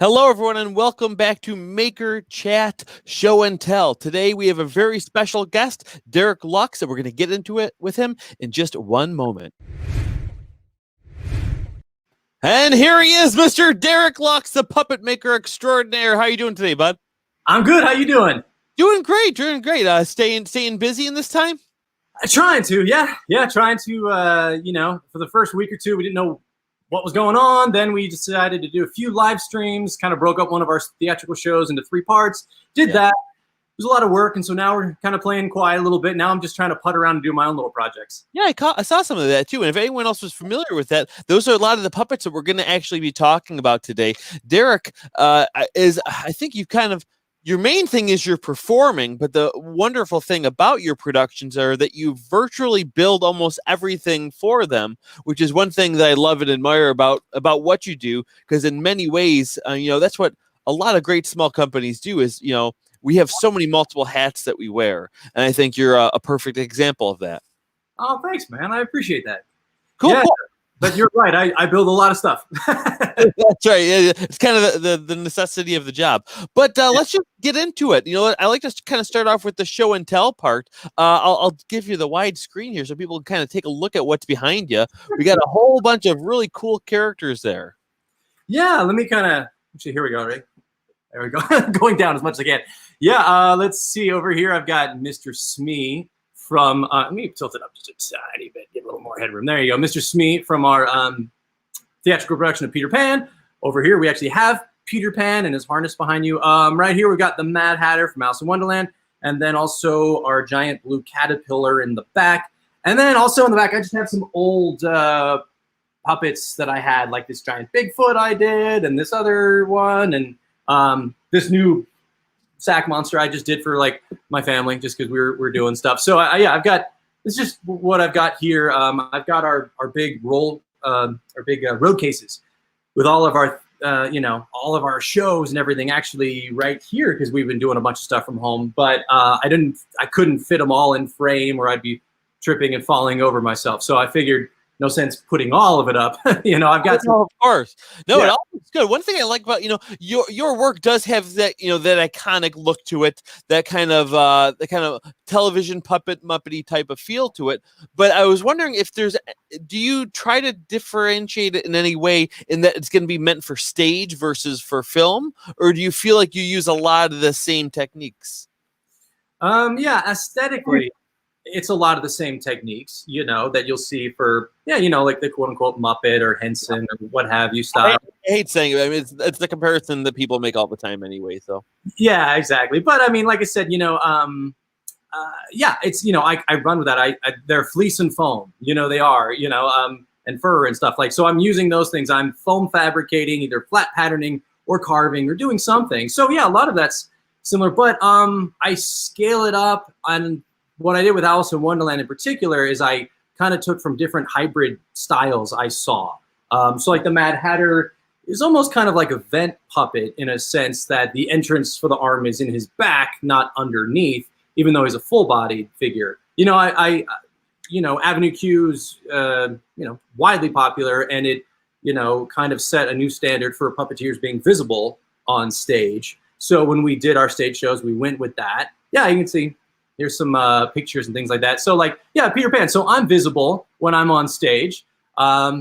Hello, everyone, and welcome back to Maker Chat Show and Tell. Today, we have a very special guest, Derek Lux, and we're going to get into it with him in just one moment. And here he is, Mr. Derek Lux, the puppet maker extraordinaire. How are you doing today, bud? I'm good. How you doing? Doing great, doing great. Staying busy in this time? Trying to, yeah. Trying to, for the first week or two, we didn't know what was going on. Then we decided to do a few live streams, kind of broke up one of our theatrical shows into 3 parts. Did that. It was a lot of work, and so now we're kind of playing quiet a little bit. Now I'm just trying to putt around and do my own little projects. Yeah, I saw some of that too. And if anyone else was familiar with that, those are a lot of the puppets that we're going to actually be talking about today. Derek I think you've kind of, your main thing is you're performing, but the wonderful thing about your productions are that you virtually build almost everything for them, which is one thing that I love and admire about what you do. Because in many ways, that's what a lot of great small companies do is, we have so many multiple hats that we wear. And I think you're a perfect example of that. Oh, thanks, man. I appreciate that. Cool. Yeah, but you're right. I build a lot of stuff. That's right. Yeah, it's kind of the necessity of the job. But let's just get into it. You know what? I like to kind of start off with the show and tell part. I'll give you the wide screen here so people can kind of take a look at what's behind you. We got a whole bunch of really cool characters there. Yeah, let me kind of, actually, here we go, right? There we go. Going down as much as I can. Yeah, let's see. Over here, I've got Mr. Smee from, let me tilt it up just a tiny bit, get a little more headroom. There you go. Mr. Smee from our theatrical production of Peter Pan. Over here, we actually have Peter Pan and his harness behind you. Right here, we've got the Mad Hatter from Alice in Wonderland. And then also our giant blue caterpillar in the back. And then also in the back, I just have some old puppets that I had, like this giant Bigfoot I did, and this other one, and this new sack monster I just did for like my family, just because we're doing stuff. So yeah, I've got, this is just what I've got here. I've got our big road cases with all of our all of our shows and everything actually right here, because we've been doing a bunch of stuff from home. But I couldn't fit them all in frame, or I'd be tripping and falling over myself. So I figured, no sense putting all of it up. I've got some. Of course. No, Yeah. it all looks good. One thing I like about, your work does have that, that iconic look to it, that kind of television puppet Muppety type of feel to it. But I was wondering if do you try to differentiate it in any way in that it's going to be meant for stage versus for film? Or do you feel like you use a lot of the same techniques? Yeah, aesthetically, it's a lot of the same techniques, that you'll see for, like the quote unquote Muppet or Henson or what have you style. I hate saying it. I mean, it's the comparison that people make all the time anyway. So Yeah, exactly. But I mean, like I said, yeah, it's, I run with that. They're fleece and foam, they are, and fur and stuff like, so I'm using those things. I'm foam fabricating, either flat patterning or carving or doing something. So yeah, a lot of that's similar, but I scale it up. And what I did with Alice in Wonderland in particular is I kind of took from different hybrid styles I saw. So like the Mad Hatter is almost kind of like a vent puppet in a sense that the entrance for the arm is in his back, not underneath, even though he's a full-bodied figure. Avenue Q's, widely popular, and it, kind of set a new standard for puppeteers being visible on stage. So when we did our stage shows, we went with that. Yeah, you can see. There's some pictures and things like that. So like, yeah, Peter Pan. So I'm visible when I'm on stage. But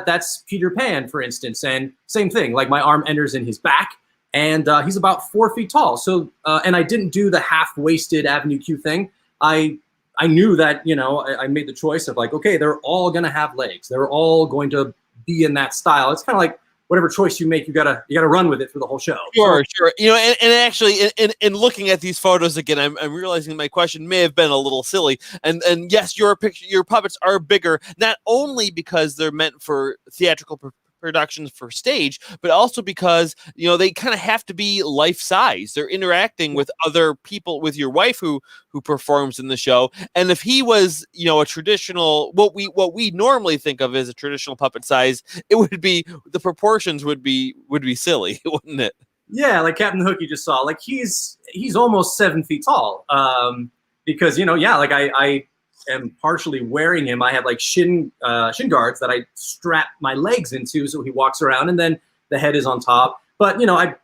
that's Peter Pan, for instance. And same thing, like my arm enters in his back, and he's about 4 feet tall. So, and I didn't do the half-waisted Avenue Q thing. I knew that, I made the choice of like, okay, they're all gonna have legs. They're all going to be in that style. It's kind of like, whatever choice you make, you gotta run with it for the whole show. Sure. And actually, in looking at these photos again, I'm realizing my question may have been a little silly. And yes, your puppets are bigger, not only because they're meant for theatrical productions for stage, but also because they kind of have to be life size. They're interacting with other people, with your wife who performs in the show. And if he was a traditional, what we normally think of as a traditional puppet size, it would be, the proportions would be silly, wouldn't it? Yeah, like Captain Hook you just saw, like he's almost 7 feet tall, because like I am partially wearing him. I have like shin guards that I strap my legs into, so he walks around, and then the head is on top. But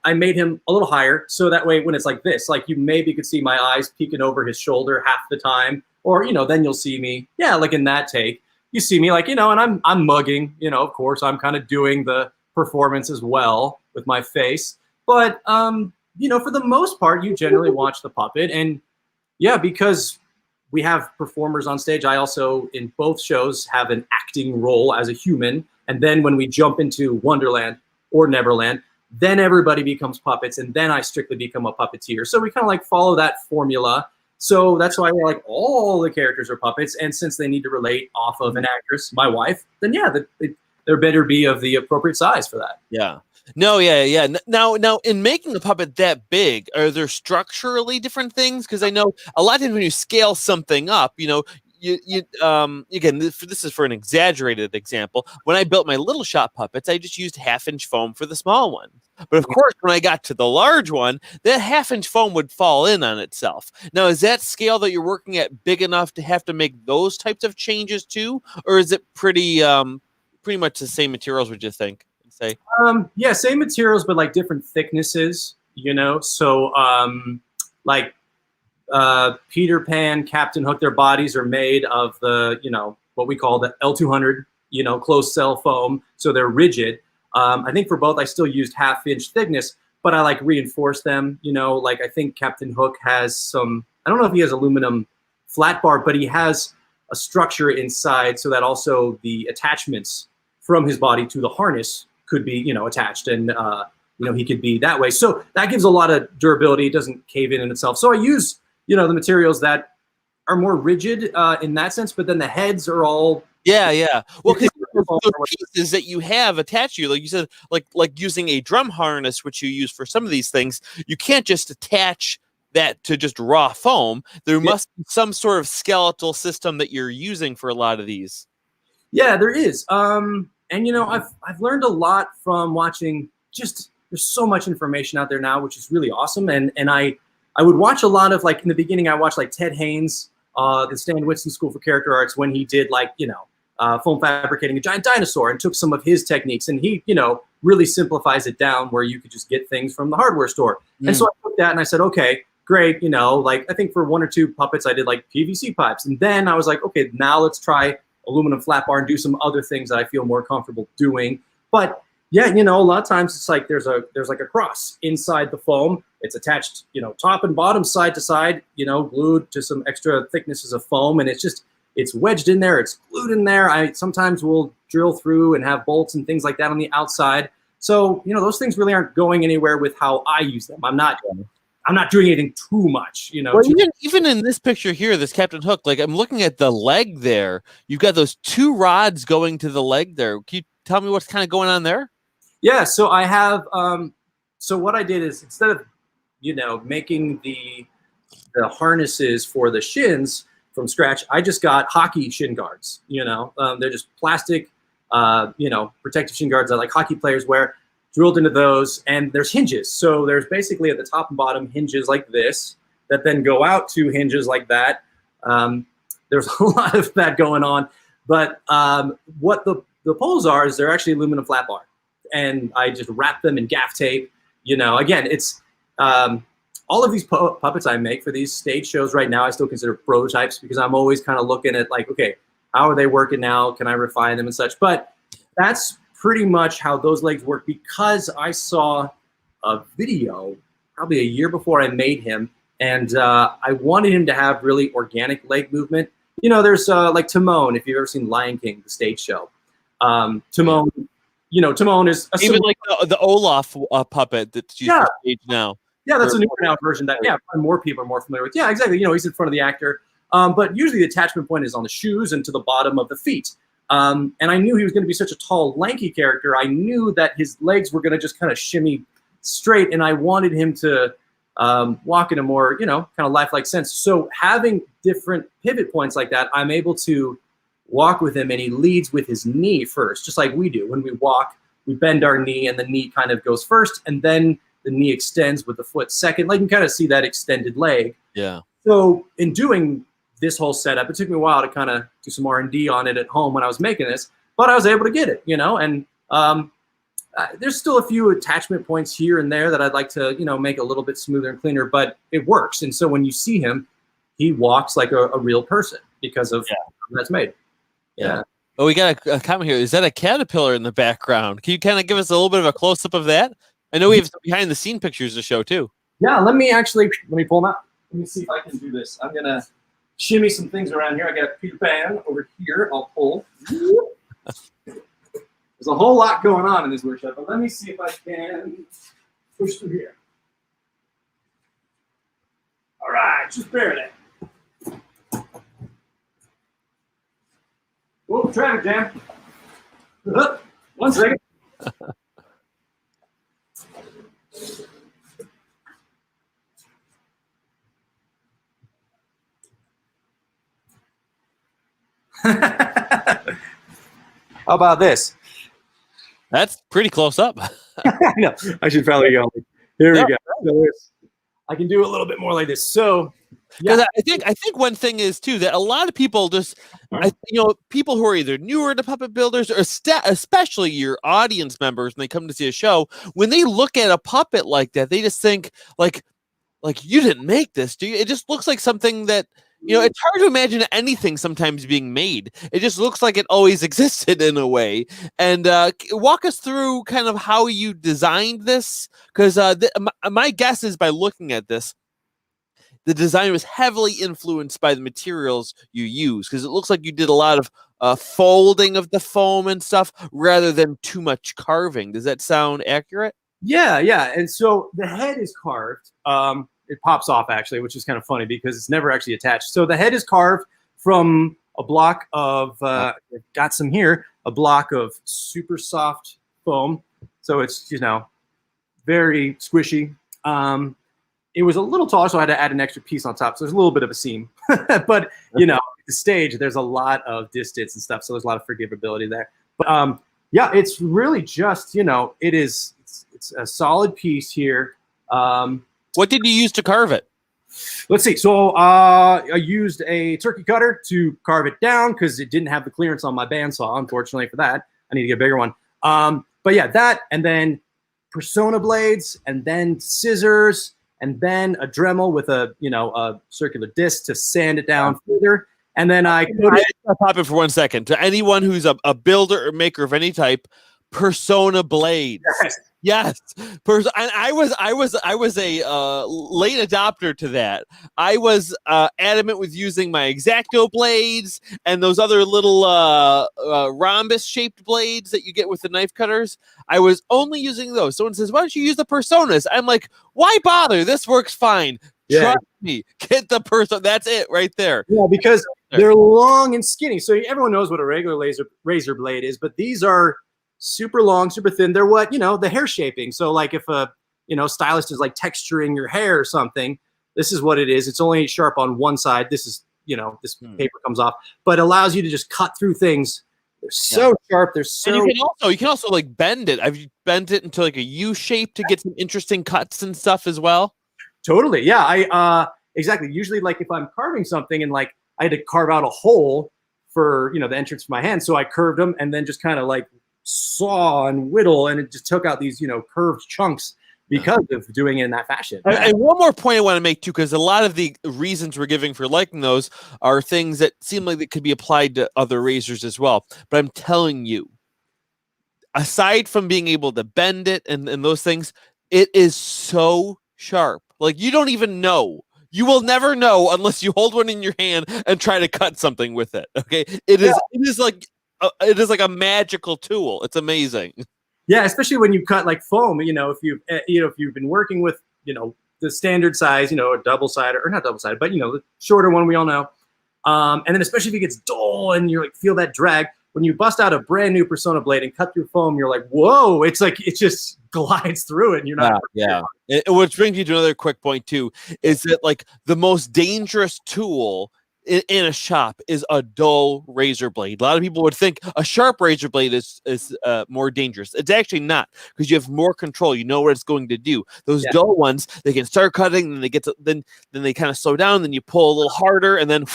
I made him a little higher, so that way when it's like this, like you maybe could see my eyes peeking over his shoulder half the time, or then you'll see me, like in that take, you see me like and I'm mugging, of course I'm kind of doing the performance as well with my face, but for the most part, you generally watch the puppet, and because we have performers on stage. I also in both shows have an acting role as a human, and then when we jump into Wonderland or Neverland, then everybody becomes puppets, and then I strictly become a puppeteer. So we kind of like follow that formula. So that's why we're like all the characters are puppets, and since they need to relate off of an actress, my wife, then there better be of the appropriate size for that. Yeah. No, yeah. Now, in making a puppet that big, are there structurally different things? Because I know a lot of times when you scale something up, again, this is for an exaggerated example. When I built my little shop puppets, I just used 1/2-inch foam for the small one. But of course, when I got to the large one, that 1/2-inch foam would fall in on itself. Now, is that scale that you're working at big enough to have to make those types of changes too, or is it pretty much the same materials? Would you think? Say? Yeah, same materials, but like different thicknesses. So like Peter Pan, Captain Hook, their bodies are made of the what we call the L200 closed cell foam, so they're rigid. I think for both I still used 1/2-inch thickness, but I like reinforce them. Like I think Captain Hook has some, I don't know if he has aluminum flat bar, but he has a structure inside so that also the attachments from his body to the harness could be attached, and he could be that way. So that gives a lot of durability. It doesn't cave in itself. So I use the materials that are more rigid in that sense, but then the heads are all well, because the pieces that you have attached to you, like you said, like using a drum harness, which you use for some of these things, you can't just attach that to just raw foam. There must be some sort of skeletal system that you're using for a lot of these. Yeah, there is. And I've learned a lot from watching. Just there's so much information out there now, which is really awesome. And I would watch a lot of, like in the beginning, I watched like Ted Haynes, the Stan Winston School for Character Arts, when he did like foam fabricating a giant dinosaur, and took some of his techniques, and he really simplifies it down where you could just get things from the hardware store. And so I took that and I said, okay, great. Like I think for 1 or 2 puppets I did like PVC pipes, and then I was like, okay, now let's try aluminum flat bar and do some other things that I feel more comfortable doing. But yeah, a lot of times it's like there's like a cross inside the foam. It's attached, top and bottom, side to side, glued to some extra thicknesses of foam, and it's wedged in there. It's glued in there. I sometimes will drill through and have bolts and things like that on the outside. So those things really aren't going anywhere with how I use them. I'm not doing anything too much, Well, even in this picture here, this Captain Hook, like I'm looking at the leg there. You've got those 2 rods going to the leg there. Can you tell me what's kind of going on there? Yeah, so I have. So what I did is, instead of making the harnesses for the shins from scratch, I just got hockey shin guards. They're just plastic, protective shin guards that like hockey players wear. Drilled into those, and there's hinges. So there's basically at the top and bottom hinges like this that then go out to hinges like that. There's a lot of that going on, but what the poles are is they're actually aluminum flat bar, and I just wrap them in gaff tape. Again, it's all of these puppets I make for these stage shows right now, I still consider prototypes, because I'm always kind of looking at like, okay, how are they working now? Can I refine them and such? But that's pretty much how those legs work, because I saw a video probably a year before I made him, and I wanted him to have really organic leg movement. There's like Timon, if you've ever seen Lion King, the stage show. Timon, Timon is even like the Olaf puppet that's used for stage now. Yeah, that's a new now version that more people are more familiar with. Yeah, exactly. He's in front of the actor, but usually the attachment point is on the shoes and to the bottom of the feet. And I knew he was going to be such a tall, lanky character. I knew that his legs were going to just kind of shimmy straight, and I wanted him to walk in a more, kind of lifelike sense. So having different pivot points like that, I'm able to walk with him, and he leads with his knee first, just like we do. When we walk, we bend our knee, and the knee kind of goes first, and then the knee extends with the foot second. Like you can kind of see that extended leg. Yeah. So in doing this whole setup, it took me a while to kind of do some R&D on it at home when I was making this, but I was able to get it, and There's still a few attachment points here and there that I'd like to, make a little bit smoother and cleaner, but it works. And so when you see him, he walks like a real person because of how that's made. Yeah. Oh, we got a comment here. Is that a caterpillar in the background? Can you kind of give us a little bit of a close-up of that? I know we have some behind-the-scene pictures to show, too. Yeah, let me pull them out. Let me see if I can do this. I'm going to shimmy some things around here. I got Peter Pan over here. I'll pull. There's a whole lot going on in this workshop, but let me see if I can push through here. All right, just bear that. Whoa, traffic jam. 1 second. How about this? That's pretty close up. I know. I should probably go. Here we go. I can do a little bit more like this. So, because I think one thing is too that a lot of people just, people who are either newer to puppet builders or especially your audience members when they come to see a show, when they look at a puppet like that, they just think like you didn't make this, do you? It just looks like something that. It's hard to imagine anything sometimes being made. It just looks like it always existed in a way. And walk us through kind of how you designed this, because my guess is by looking at this, the design was heavily influenced by the materials you use, because it looks like you did a lot of folding of the foam and stuff rather than too much carving. Does that sound accurate? Yeah. And so the head is carved. It pops off actually, which is kind of funny because it's never actually attached. So the head is carved from a block of, got some here, a block of super soft foam. So it's, very squishy. It was a little taller, so I had to add an extra piece on top. So there's a little bit of a seam, but the stage, there's a lot of distance and stuff. So there's a lot of forgivability there. But it's really just, it's a solid piece here. What did you use to carve it? Let's see. So I used a turkey cutter to carve it down because it didn't have the clearance on my bandsaw, unfortunately for that. I need to get a bigger one. But yeah, that, and then Persona blades, and then scissors, and then a Dremel with a circular disc to sand it down further. And then I pop it for 1 second. To anyone who's a builder or maker of any type, Persona blades. Yes. I was a late adopter to that. I was adamant with using my X-Acto blades and those other little rhombus shaped blades that you get with the knife cutters. I was only using those. Someone says, "Why don't you use the Personas?" I'm like, "Why bother? This works fine. Trust me. Get the Persona." That's it right there. Yeah, because they're long and skinny. So everyone knows what a regular razor blade is, but these are super long, super thin. They're what, the hair shaping. So like if a, stylist is like texturing your hair or something, this is what it is. It's only sharp on one side. This is, this paper comes off, but it allows you to just cut through things. They're so sharp. They're so. And you can also like bend it. I've bent it into like a U shape to get some interesting cuts and stuff as well. Totally. Yeah. Exactly. Usually like if I'm carving something and like I had to carve out a hole for, the entrance for my hand. So I curved them and then just kind of like saw and whittle, and it just took out these curved chunks because of doing it in that fashion. And one more point I want to make too, because a lot of the reasons we're giving for liking those are things that seem like they could be applied to other razors as well. But I'm telling you, aside from being able to bend it and those things, it is so sharp. Like you don't even know. You will never know unless you hold one in your hand and try to cut something with it. Okay, it is like a magical tool. It's amazing. Yeah, especially when you cut like foam. If you've been working with the standard size, a double sided or not double sided, but the shorter one we all know. And then especially if it gets dull and you feel that drag, when you bust out a brand new Persona blade and cut through foam, you're like, whoa! It's like it just glides through it. And you're not. Which brings me to another quick point too, is that like the most dangerous tool in a shop is a dull razor blade. A lot of people would think a sharp razor blade is more dangerous. It's actually not, because you have more control. You know what it's going to do. Those dull ones, they can start cutting, then they get to then they kind of slow down. Then you pull a little harder, and then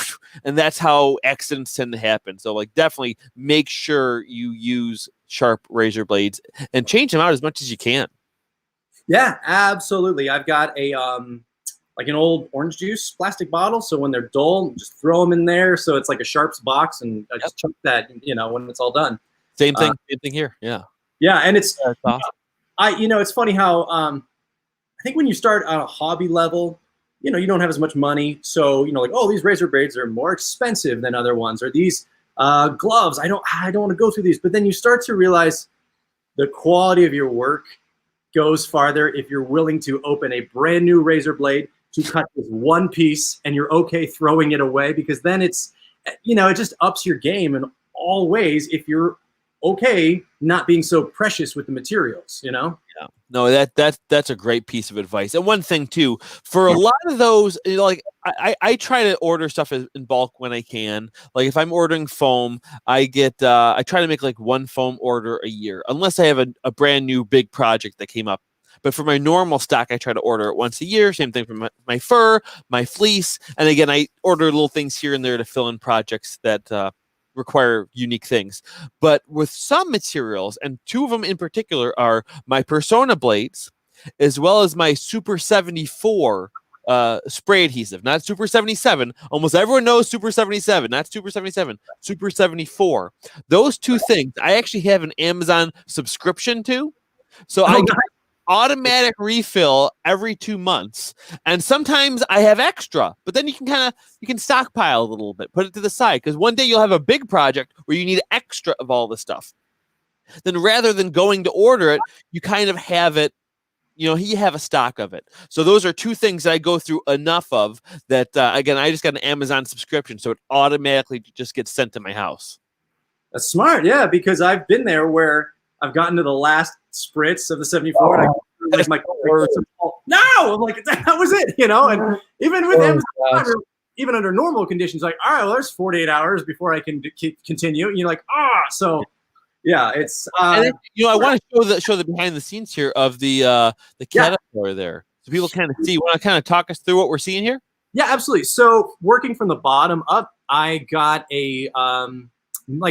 and that's how accidents tend to happen. So like definitely make sure you use sharp razor blades and change them out as much as you can. Yeah, absolutely. I've got a like an old orange juice plastic bottle, so when they're dull, just throw them in there. So it's like a sharps box, and I just chuck that, when it's all done. Same thing here. Yeah. Yeah, and it's awesome. it's funny how I think when you start on a hobby level, you don't have as much money, so like, oh, these razor blades are more expensive than other ones, or these gloves, I don't want to go through these. But then you start to realize the quality of your work goes farther if you're willing to open a brand new razor blade to cut this one piece, and you're okay throwing it away, because then it's, it just ups your game in all ways if you're okay not being so precious with the materials. Yeah. No, that's a great piece of advice. And one thing too, for a lot of those, like I try to order stuff in bulk when I can. Like if I'm ordering foam, I try to make like one foam order a year, unless I have a brand new big project that came up. But for my normal stock, I try to order it once a year. Same thing for my fur, my fleece. And again, I order little things here and there to fill in projects that require unique things. But with some materials, and two of them in particular are my Persona blades, as well as my Super 74 spray adhesive, not Super 77. Almost everyone knows Super 77, not Super 77, Super 74. Those two things, I actually have an Amazon subscription to. So I get automatic refill every 2 months, and sometimes I have extra, but then you can stockpile a little bit, put it to the side, because one day you'll have a big project where you need extra of all the stuff. Then rather than going to order it, you kind of have it, you have a stock of it. So those are two things that I go through enough of that again, I just got an Amazon subscription, so it automatically just gets sent to my house. That's smart. Yeah, because I've been there where I've gotten to the last spritz of the 74, and I'm like, no, I'm like, that was it, and even with Amazon, even under normal conditions, like, all right, well, there's 48 hours before I can continue, and you're like, so yeah, it's and I want to show the behind the scenes here of the caterpillar there, so people kind of see. You want to kind of talk us through what we're seeing here? Yeah, absolutely. So working from the bottom up, I got a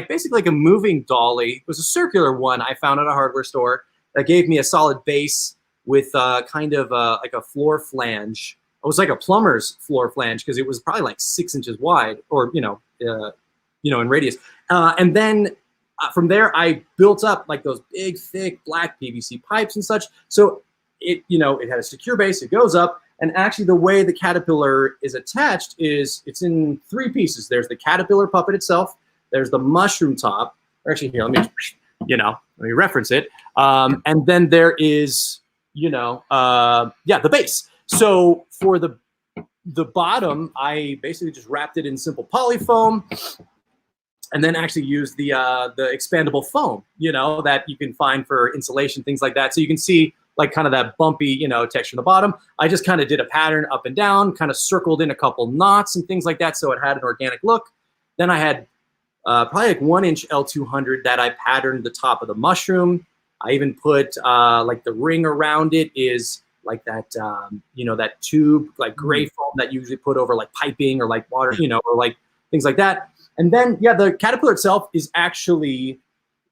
basically like a moving dolly. It was a circular one I found at a hardware store that gave me a solid base with kind of like a floor flange. It was like a plumber's floor flange, because it was probably like 6 inches wide, or in radius. And then from there, I built up like those big, thick black PVC pipes and such. So it had a secure base. It goes up, and actually the way the caterpillar is attached is it's in 3 pieces. There's the caterpillar puppet itself. There's the mushroom top. Actually, here, let me reference it. And then there is, the base. So for the bottom, I basically just wrapped it in simple polyfoam, and then actually used the expandable foam, that you can find for insulation, things like that. So you can see like kind of that bumpy, texture on the bottom. I just kind of did a pattern up and down, kind of circled in a couple knots and things like that, so it had an organic look. Then I had probably like 1-inch L200 that I patterned the top of the mushroom. I even put like the ring around it is like that, that tube, like gray foam that you usually put over like piping or like water, or like things like that. And then, the caterpillar itself is actually,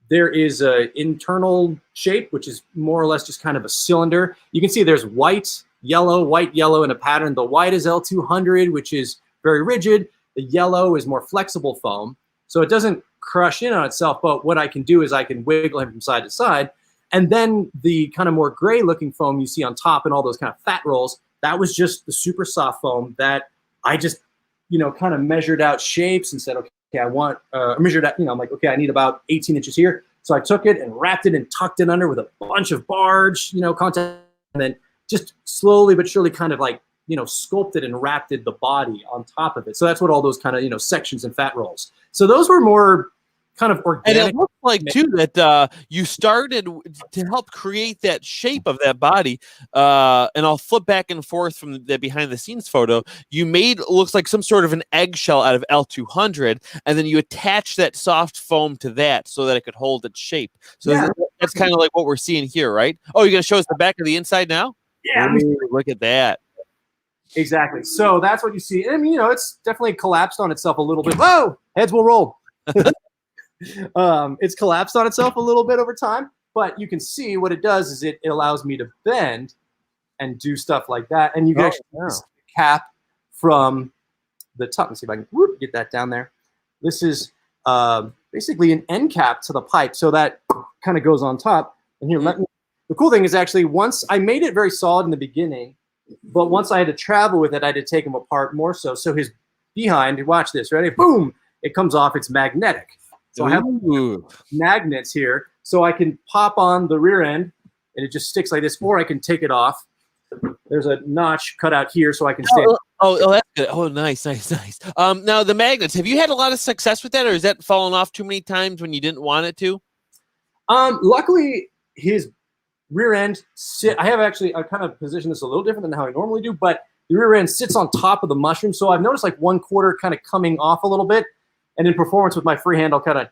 there is a internal shape, which is more or less just kind of a cylinder. You can see there's white, yellow, in a pattern. The white is L200, which is very rigid. The yellow is more flexible foam. So it doesn't crush in on itself, but what I can do is I can wiggle him from side to side. And then the kind of more gray looking foam you see on top and all those kind of fat rolls, that was just the super soft foam that I just, kind of measured out shapes and said, okay, I want, measured out, I'm like, okay, I need about 18 inches here. So I took it and wrapped it and tucked it under with a bunch of barge, content, and then just slowly but surely kind of like, sculpted and wrapped the body on top of it. So that's what all those kind of, sections and fat rolls. So those were more kind of organic. And it looks like too that you started to help create that shape of that body. And I'll flip back and forth from the behind the scenes photo. You made looks like some sort of an eggshell out of L200, and then you attached that soft foam to that so that it could hold its shape. So that's kind of like what we're seeing here, right? Oh, you're gonna show us the back of the inside now? Yeah. Ooh, look at that. Exactly. So that's what you see. And it's definitely collapsed on itself a little bit. Whoa, heads will roll. It's collapsed on itself a little bit over time, but you can see what it does is it allows me to bend and do stuff like that. And you can actually use the cap from the top. Let's see if I can get that down there. This is basically an end cap to the pipe, so that kind of goes on top. And here, the cool thing is actually once I made it very solid in the beginning, but once I had to travel with it, I had to take them apart more so. So his behind, watch this, ready? Boom! It comes off. It's magnetic. So I have magnets here, so I can pop on the rear end, and it just sticks like this, or I can take it off. There's a notch cut out here, so I can stand. Oh, that's good. Oh, nice. Now the magnets. Have you had a lot of success with that, or has that fallen off too many times when you didn't want it to? Luckily, his rear end I have actually I kind of positioned this a little different than how I normally do, but the rear end sits on top of the mushroom, so I've noticed like one quarter kind of coming off a little bit. And in performance with my freehand, I'll kind of,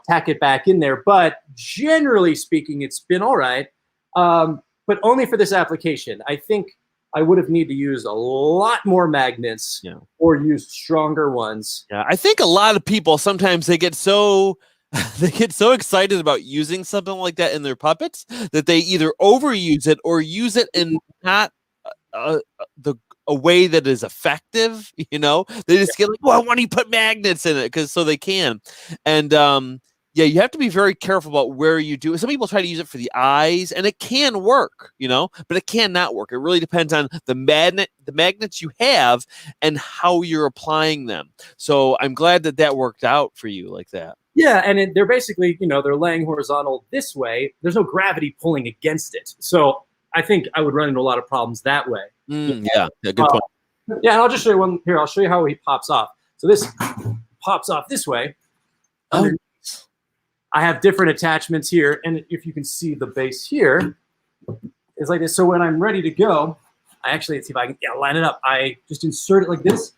tack it back in there. But generally speaking, it's been all right. But only for this application. I think I would have needed to use a lot more magnets or use stronger ones. Yeah, I think a lot of people sometimes they get so excited about using something like that in their puppets that they either overuse it or use it in not a way that is effective. They just get like, well, why don't you put magnets in it? So they can. And you have to be very careful about where you do it. Some people try to use it for the eyes, and it can work, but it cannot work. It really depends on the magnets you have and how you're applying them. So I'm glad that worked out for you like that. Yeah, and they're basically, they're laying horizontal this way. There's no gravity pulling against it. So I think I would run into a lot of problems that way. Yeah, good point. Yeah, and I'll just show you one here. I'll show you how he pops off. So this pops off this way. I have different attachments here, and if you can see the base here, it's like this. So when I'm ready to go, let's see if I can line it up. I just insert it like this,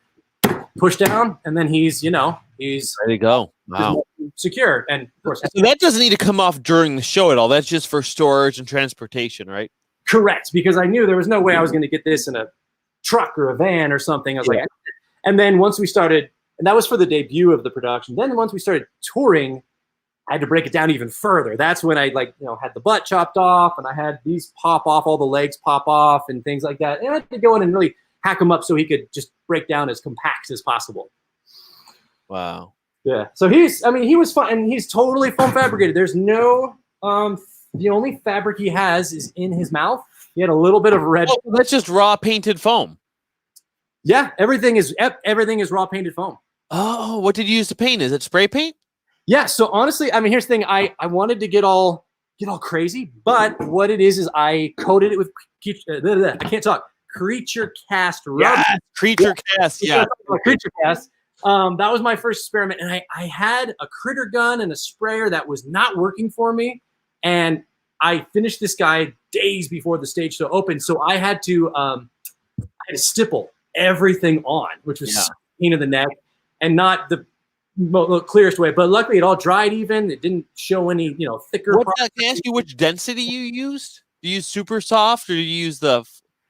push down, and then he's ready to go. Wow. Secure. And of course, so that doesn't need to come off during the show at all. That's just for storage and transportation, right? Correct, because I knew there was no way I was going to get this in a truck or a van or something. I was like, and then once we started, and that was for the debut of the production. Then once we started touring, I had to break it down even further. That's when I had the butt chopped off, and I had these pop off, all the legs pop off, and things like that. And I had to go in and really hack him up so he could just break down as compact as possible. Wow. Yeah. So he was fun, and he's totally foam fabricated. There's no the only fabric he has is in his mouth. He had a little bit of red. Oh, that's just raw painted foam. Yeah, everything is raw painted foam. Oh, what did you use to paint? Is it spray paint? Yeah. So honestly, here's the thing. I wanted to get all crazy, but what it is I coated it with I can't talk. Creature cast rubber. Yeah, creature cast. Yeah, creature cast. That was my first experiment, and I had a critter gun and a sprayer that was not working for me. And I finished this guy days before the stage show opened, so I had to stipple everything on, which was pain in the neck, and not the clearest way. But luckily, it all dried even. It didn't show any, thicker. Can I ask you which density you used? Do you use super soft, or do you use the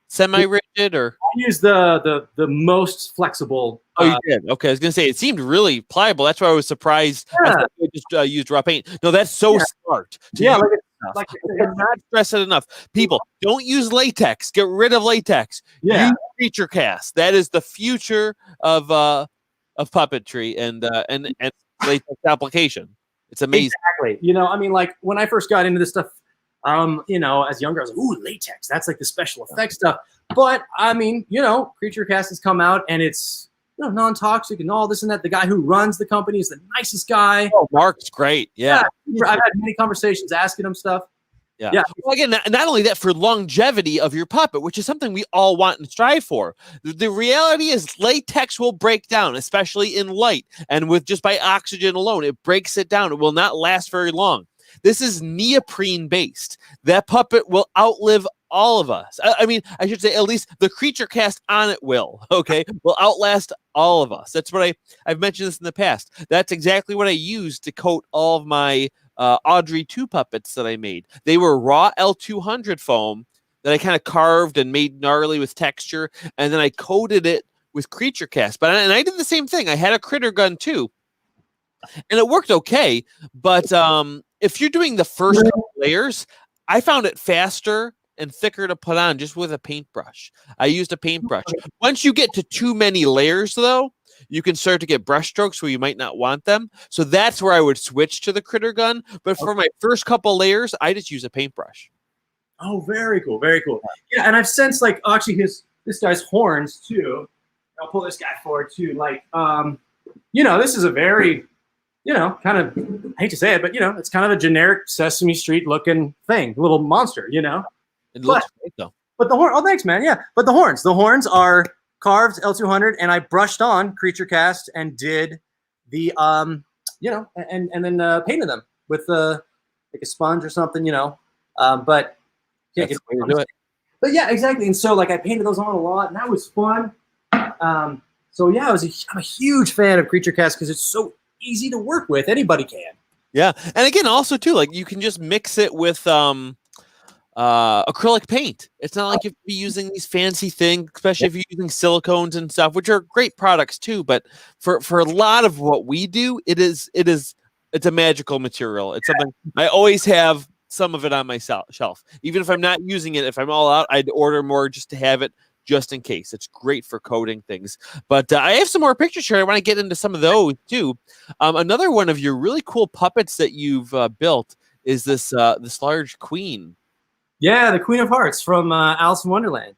semi-rigid, or? I used the most flexible. Oh, you did? Okay, I was gonna say it seemed really pliable. That's why I was surprised. Yeah. I thought you just used raw paint. No, that's so smart. Yeah, I cannot stress it enough. People, don't use latex. Get rid of latex. Yeah. Use creature cast. That is the future of puppetry and latex application. It's amazing. Exactly. When I first got into this stuff, as younger, I was like, ooh, latex. That's like the special effects stuff. But creature cast has come out, and it's non-toxic and all this and that. The guy who runs the company is the nicest guy. Oh, Mark's great. Yeah. I've had many conversations asking him stuff. Yeah. Well, again, not only that, for longevity of your puppet, which is something we all want and strive for. The reality is latex will break down, especially in light, and with just by oxygen alone, it breaks it down. It will not last very long. This is neoprene based. That puppet will outlive all of us. I should say at least the creature cast on it will outlast all of us. That's what I've mentioned this in the past. That's exactly what I used to coat all of my Audrey 2 puppets that I made. They were raw L200 foam that I kind of carved and made gnarly with texture, and then I coated it with creature cast. And I did the same thing. I had a critter gun too, and it worked okay. But if you're doing the first couple layers, I found it faster and thicker to put on just with a paintbrush. I used a paintbrush. Once you get to too many layers, though, you can start to get brush strokes where you might not want them. So that's where I would switch to the critter gun. But for my first couple layers, I just use a paintbrush. Oh, very cool, very cool. Yeah, and I've sensed like actually this guy's horns too. I'll pull this guy forward too. Like, this is a very, kind of, I hate to say it, but it's kind of a generic Sesame Street looking thing, little monster, It looks great though. But the horn, oh, thanks, man. Yeah, but the horns are carved L200, and I brushed on Creature Cast and did the, and then painted them with like a sponge or something, but can't get way to do it. But yeah, exactly. And so like I painted those on a lot, and that was fun. So yeah, I'm a huge fan of Creature Cast because it's so easy to work with. Anybody can. Yeah, and again, also too, like you can just mix it with acrylic paint. It's not like you have to be using these fancy things, especially if you're using silicones and stuff, which are great products too. But for a lot of what we do, it's a magical material. It's something I always have some of it on my shelf. Even if I'm not using it, if I'm all out, I'd order more just to have it, just in case. It's great for coating things. But I have some more pictures here. I want to get into some of those too. Another one of your really cool puppets that you've built is this large queen. Yeah, the Queen of Hearts from Alice in Wonderland.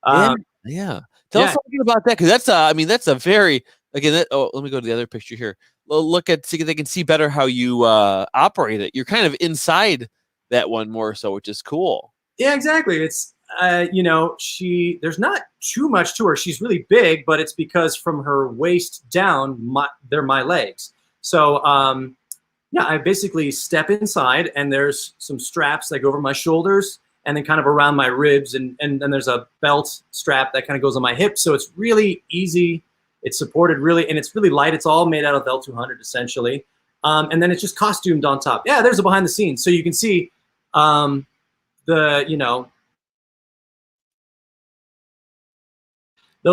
Yeah. Tell us something about that, because that's a very, again. Let me go to the other picture here. Look at, see if they can see better how you operate it. You're kind of inside that one more so, which is cool. Yeah, exactly. It's there's not too much to her. She's really big, but it's because from her waist down, they're my legs. So I basically step inside, and there's some straps that go over my shoulders and then kind of around my ribs, and then there's a belt strap that kind of goes on my hips. So it's really easy. It's supported really, and it's really light. It's all made out of L200 essentially. And then it's just costumed on top. Yeah, there's a behind the scenes. So you can see those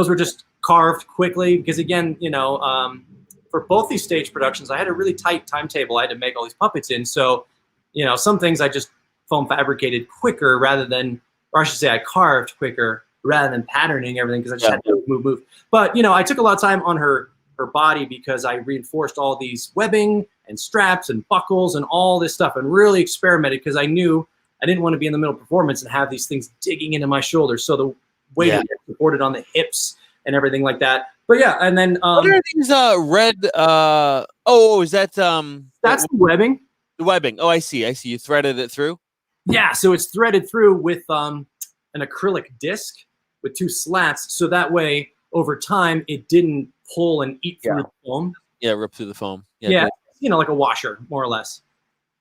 were just carved quickly because, again, for both these stage productions, I had a really tight timetable. I had to make all these puppets in. So, some things I just foam fabricated quicker rather than, or I should say I carved quicker rather than patterning everything because I just had to move. But, I took a lot of time on her body because I reinforced all these webbing and straps and buckles and all this stuff and really experimented because I knew I didn't want to be in the middle of performance and have these things digging into my shoulders. So the way to get supported on the hips and everything like that. But yeah, and then what are these red is that that's the webbing. The webbing. Oh, I see. You threaded it through? Yeah, so it's threaded through with an acrylic disc with 2 slats, so that way over time it didn't pull and eat through the foam. Yeah, rip through the foam. Yeah, like a washer, more or less.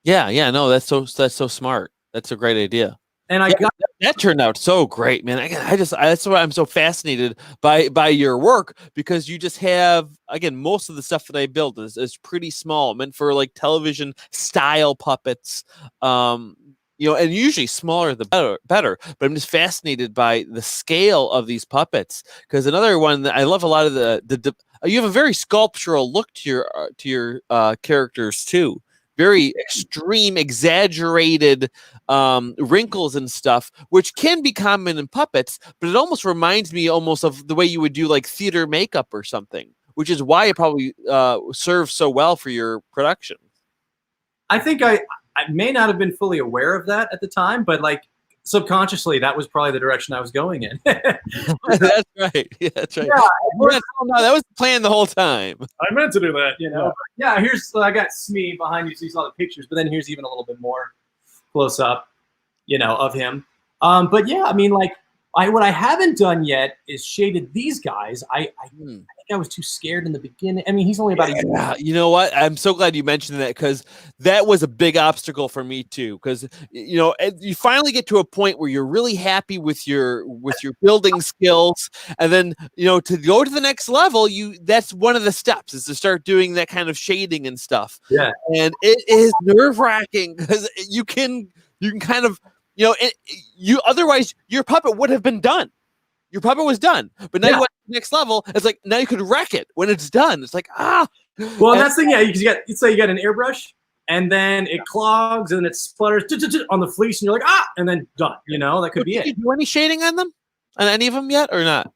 Yeah, no, that's so smart. That's a great idea. And I got that turned out so great, man. That's why I'm so fascinated by your work, because you just have, again, most of the stuff that I build is pretty small, meant for like television style puppets. And usually smaller the better. But I'm just fascinated by the scale of these puppets, because another one that I love a lot of the you have a very sculptural look to your characters too. Very extreme, exaggerated wrinkles and stuff, which can be common in puppets, but it almost reminds me of the way you would do like theater makeup or something, which is why it probably serves so well for your production. I think I may not have been fully aware of that at the time, but like subconsciously, that was probably the direction I was going in. That's right. Yeah, that's right. Yeah, no, that was the plan the whole time. I meant to do that, Yeah, I got Smee behind you, so you saw the pictures, but then here's even a little bit more close up, of him. But yeah, what I haven't done yet is shaded these guys. I think I was too scared in the beginning. He's only about a year. Yeah, you know what? I'm so glad you mentioned that, because that was a big obstacle for me too. Because you finally get to a point where you're really happy with your building skills, and then to go to the next level, that's one of the steps, is to start doing that kind of shading and stuff. Yeah, and it is nerve-wracking because you can kind of. Otherwise your puppet would have been done. Your puppet was done, but now you went to the next level. It's like now you could wreck it when it's done. It's like Well, and that's the thing, yeah. You got, say you got an airbrush, and then it clogs, and it sputters on the fleece, and you're like, ah, and then done. You know, that could be it. Did you do any shading on them, on any of them yet, or not?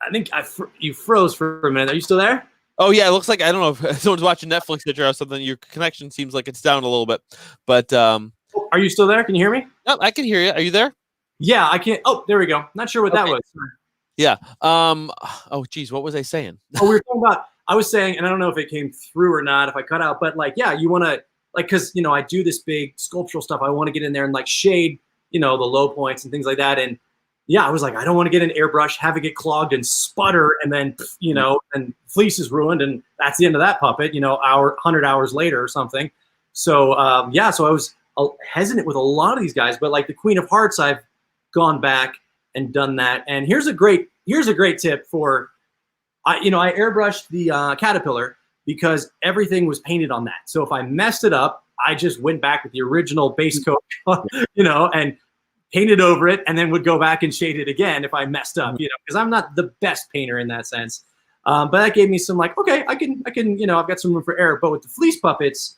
I think you froze for a minute. Are you still there? Oh yeah, it looks like, I don't know if someone's watching Netflix or something. Your connection seems like it's down a little bit, but are you still there? Can you hear me? no, I can hear you. Are you there? Yeah, I can't. Oh, there we go. Not sure what that was. Yeah. Oh, geez, what was I saying? Oh, we were talking about. I was saying, and I don't know if it came through or not, if I cut out, but like, yeah, you want to, like, because you know, I do this big sculptural stuff. I want to get in there and like shade, you know, the low points and things like that. And yeah, I was like, I don't want to get an airbrush, have it get clogged and sputter, and then, you know, and fleece is ruined, and that's the end of that puppet, you know, 100 hours later or something. So yeah, so I was hesitant with a lot of these guys, but like the Queen of Hearts, I've gone back and done that. And here's a great tip for, I airbrushed the Caterpillar because everything was painted on that. So if I messed it up, I just went back with the original base coat, you know, and painted over it, and then would go back and shade it again if I messed up, you know, because I'm not the best painter in that sense. But that gave me some like, okay, I can, you know, I've got some room for error. But with the fleece puppets,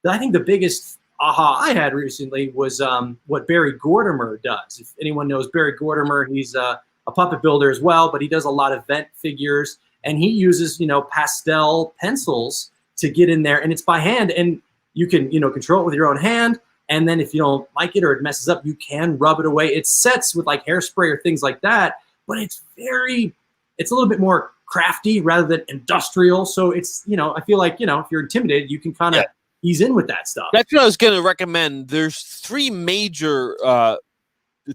I think the biggest aha I had recently was what Barry Gordimer does. If anyone knows Barry Gordimer, he's a puppet builder as well, but he does a lot of vent figures, and he uses, you know, pastel pencils to get in there, and it's by hand, and you can, you know, control it with your own hand. And then if you don't like it or it messes up, you can rub it away. It sets with like hairspray or things like that, but it's a little bit more crafty rather than industrial. So it's, you know, I feel like, you know, if you're intimidated, you can kind of ease in with that stuff. That's what I was going to recommend. There's 3 major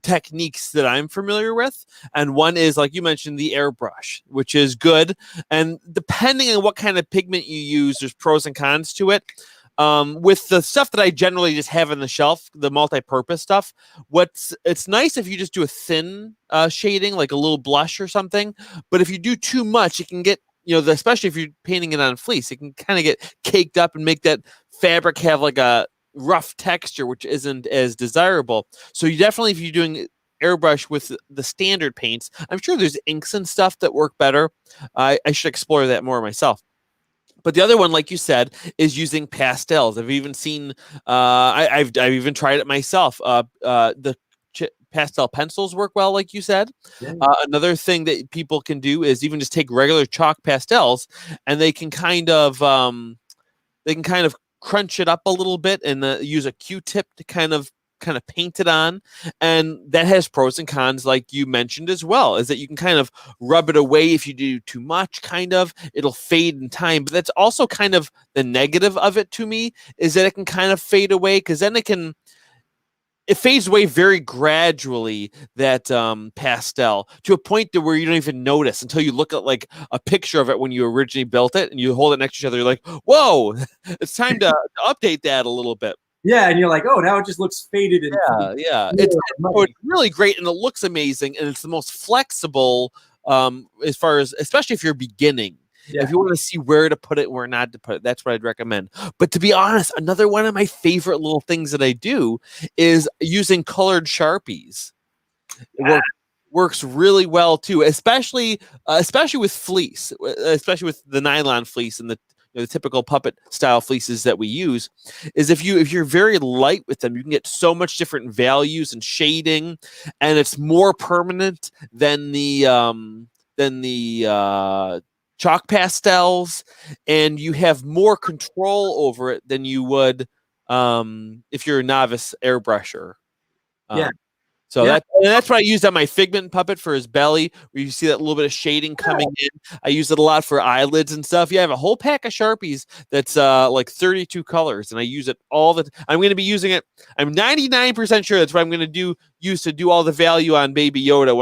techniques that I'm familiar with. And one is, like you mentioned, the airbrush, which is good. And depending on what kind of pigment you use, there's pros and cons to it. With the stuff that I generally just have on the shelf, the multi-purpose stuff, it's nice if you just do a thin shading, like a little blush or something. But if you do too much, it can get, you know, especially if you're painting it on fleece, it can kind of get caked up and make that fabric have like a rough texture, which isn't as desirable. So you definitely, if you're doing airbrush with the standard paints, I'm sure there's inks and stuff that work better. I should explore that more myself. But the other one, like you said, is using pastels. I've even seen, I've even tried it myself. The pastel pencils work well, like you said. Yeah. Another thing that people can do is even just take regular chalk pastels, and they can kind of crunch it up a little bit and use a Q-tip to kind of paint it on. And that has pros and cons, like you mentioned as well, is that you can kind of rub it away. If you do too much, it'll fade in time. But that's also kind of the negative of it to me, is that it can kind of fade away, because then it fades away very gradually, that pastel, to a point to where you don't even notice until you look at like a picture of it when you originally built it, and you hold it next to each other. You're like, whoa, it's time to update that a little bit. Yeah, and you're like, oh, now it just looks faded. And yeah. It's really great, and it looks amazing, and it's the most flexible as far as, especially if you're beginning. Yeah. If you want to see where to put it, where not to put it, that's what I'd recommend. But to be honest, another one of my favorite little things that I do is using colored Sharpies. It works really well too, especially with fleece, especially with the nylon fleece and the typical puppet style fleeces that we use. Is if you're very light with them, you can get so much different values and shading, and it's more permanent than the chalk pastels, and you have more control over it than you would if you're a novice airbrusher. So that's what I used on my Figment puppet for his belly, where you see that little bit of shading coming in. I use it a lot for eyelids and stuff. Yeah, I have a whole pack of Sharpies that's like 32 colors, and I use it all the time. I'm going to be using it. I'm 99% sure that's what I'm going to use to do all the value on Baby Yoda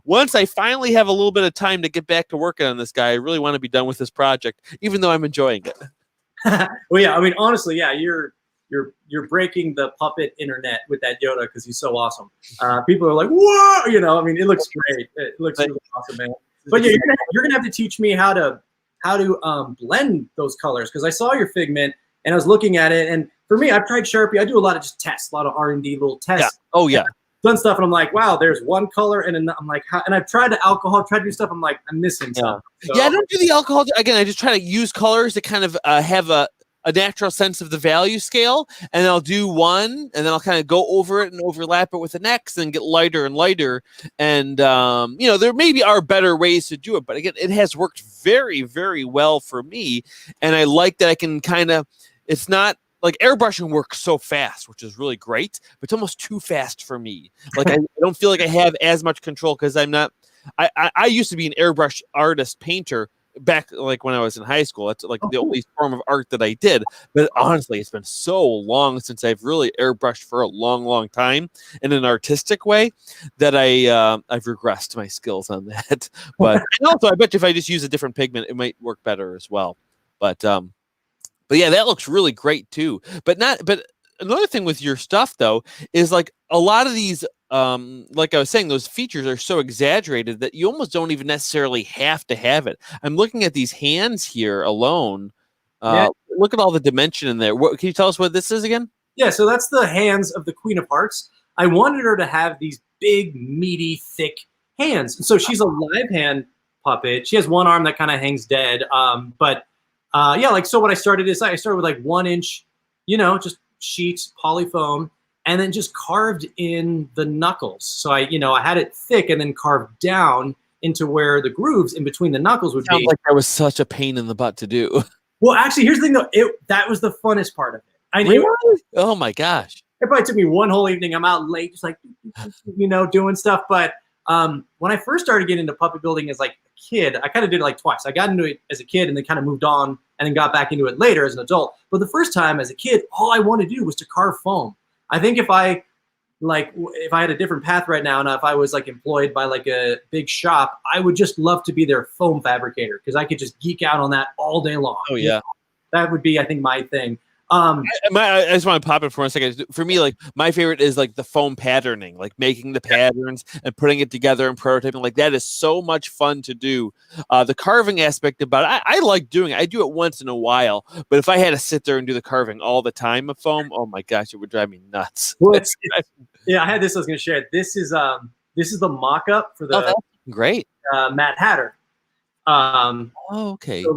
once I finally have a little bit of time to get back to working on this guy. I really want to be done with this project, even though I'm enjoying it. Well, yeah, I mean, honestly, yeah, you're breaking the puppet internet with that Yoda, because he's so awesome. People are like, whoa, I mean, it looks great. It looks really awesome, man. But yeah, you're gonna have to teach me how to blend those colors, because I saw your Figment and I was looking at it, and for me, I've tried Sharpie. I do a lot of just tests, a lot of R&D little tests. Yeah. Oh yeah. done stuff, and I'm like, wow, there's one color, and I'm like, how, and I've tried the alcohol, tried to do stuff. I'm like, I'm missing something. So, yeah, I don't do the alcohol. Again, I just try to use colors to kind of have a natural sense of the value scale, and I'll do one, and then I'll kind of go over it and overlap it with the next, and get lighter and lighter. And there maybe are better ways to do it, but again, it has worked very, very well for me, and I like that I can kind of. It's not like airbrushing works so fast, which is really great, but it's almost too fast for me. Like I don't feel like I have as much control because I'm not. I used to be an airbrush artist painter back like when I was in high school. That's like the only form of art that I did. But honestly, it's been so long since I've really airbrushed for a long, long time in an artistic way that I've regressed my skills on that. But and also, I bet you if I just use a different pigment, it might work better as well. But yeah, that looks really great too. But another thing with your stuff though is like a lot of these like I was saying, those features are so exaggerated that you almost don't even necessarily have to have it. I'm looking at these hands here alone. Look at all the dimension in there. Can you tell us what this is again? Yeah, so that's the hands of the Queen of Hearts. I wanted her to have these big, meaty, thick hands. And so she's a live hand puppet. She has one arm that kind of hangs dead. So what I started is I started with like 1 inch, just sheets, polyfoam, and then just carved in the knuckles. So I had it thick and then carved down into where the grooves in between the knuckles would be. Sounds like that was such a pain in the butt to do. Well, actually, here's the thing though. That was the funnest part of it. Really? Oh my gosh. It probably took me one whole evening. I'm out late, just like, doing stuff. But when I first started getting into puppet building as like a kid, I kind of did it like twice. I got into it as a kid and then kind of moved on and then got back into it later as an adult. But the first time as a kid, all I wanted to do was to carve foam. I think if I had a different path right now, and if I was like employed by like a big shop, I would just love to be their foam fabricator because I could just geek out on that all day long. Oh yeah, that would be, I think, my thing. I just want to pop it for a second. For me, like my favorite is like the foam patterning, like making the patterns and putting it together and prototyping. Like that is so much fun to do. The carving aspect about it, I like doing it. I do it once in a while, but if I had to sit there and do the carving all the time of foam, oh my gosh, it would drive me nuts. Well, I had this. I was going to share. This is the mock-up for the great Mad Hatter. Okay. So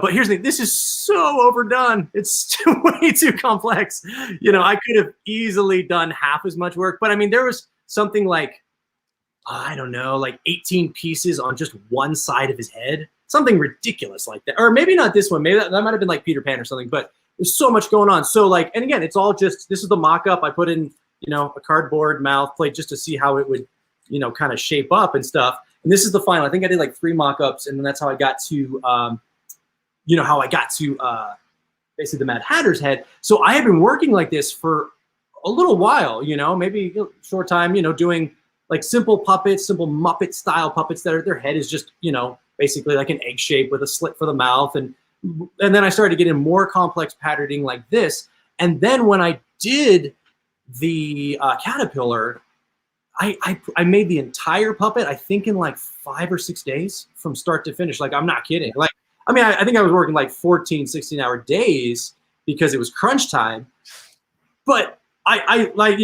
but here's the thing. This is so overdone. It's way too complex. I could have easily done half as much work. But I mean, there was something like, I don't know, like 18 pieces on just one side of his head. Something ridiculous like that. Or maybe not this one. Maybe that might have been like Peter Pan or something. But there's so much going on. So like, and again, it's all just, this is the mock-up. I put in, a cardboard mouth plate just to see how it would, kind of shape up and stuff. And this is the final. I think I did like 3 mock-ups. And then that's how I got to... basically the Mad Hatter's head. So I have been working like this for a little while, maybe a short time, doing like simple puppets, simple Muppet style puppets that their head is just, basically like an egg shape with a slit for the mouth. And then I started getting more complex patterning like this. And then when I did the caterpillar, I made the entire puppet, I think in like 5 or 6 days from start to finish. Like, I'm not kidding. Like, I mean, I think I was working like 14, 16-hour days because it was crunch time. But on like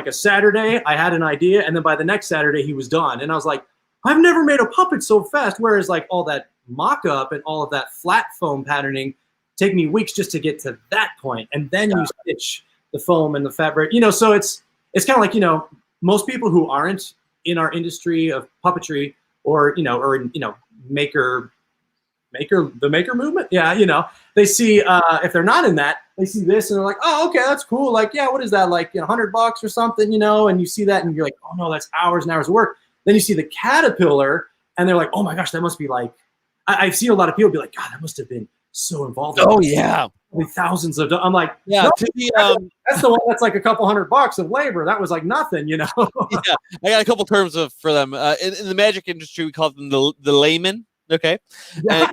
a Saturday, I had an idea, and then by the next Saturday, he was done. And I was like, I've never made a puppet so fast. Whereas like all that mock-up and all of that flat foam patterning take me weeks just to get to that point. And then you stitch the foam and the fabric. So it's kind of like, most people who aren't in our industry of puppetry or the maker movement. Yeah. They see, if they're not in that, they see this and they're like, oh, okay, that's cool. Like, yeah, what is that? Like, $100 or something, and you see that and you're like, oh no, that's hours and hours of work. Then you see the caterpillar and they're like, oh my gosh, that must be like, I've seen a lot of people be like, God, that must have been so involved. Oh yeah. Thousands of, I'm like, yeah, no, that's the one that's like a couple $100 of labor. That was like nothing, Yeah, I got a couple terms for them. In the magic industry, we call them the layman. Okay. Yeah.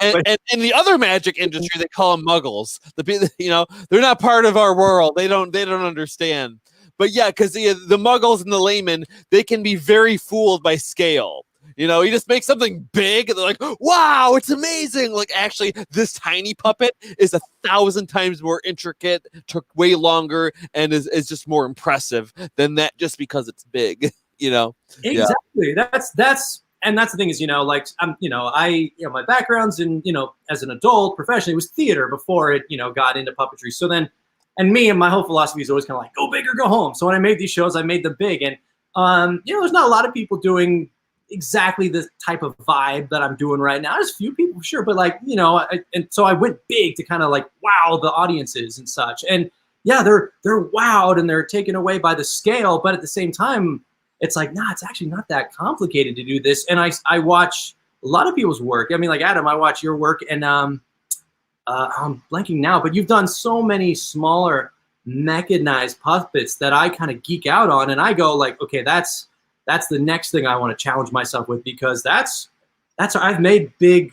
And in the other magic industry, they call them muggles. They're not part of our world. They don't understand. But yeah, because the muggles and the laymen, they can be very fooled by scale. You know, you just make something big and they're like, wow, it's amazing. Like, actually, this tiny puppet is 1,000 times more intricate, took way longer, and is just more impressive than that just because it's big, you know? Exactly. That's the thing is, like my background's in, as an adult professionally was theater before it, got into puppetry. So then, and me and my whole philosophy is always kind of like, go big or go home. So when I made these shows, I made them big. And, there's not a lot of people doing exactly the type of vibe that I'm doing right now. There's a few people, sure. But and so I went big to kind of like, wow, the audiences and such. And yeah, they're wowed and they're taken away by the scale. But at the same time, it's like, nah, it's actually not that complicated to do this. And I watch a lot of people's work. I mean, like Adam, I watch your work, and I'm blanking now, but you've done so many smaller mechanized puppets that I kind of geek out on, and I go like, okay, that's the next thing I want to challenge myself with, because that's I've made big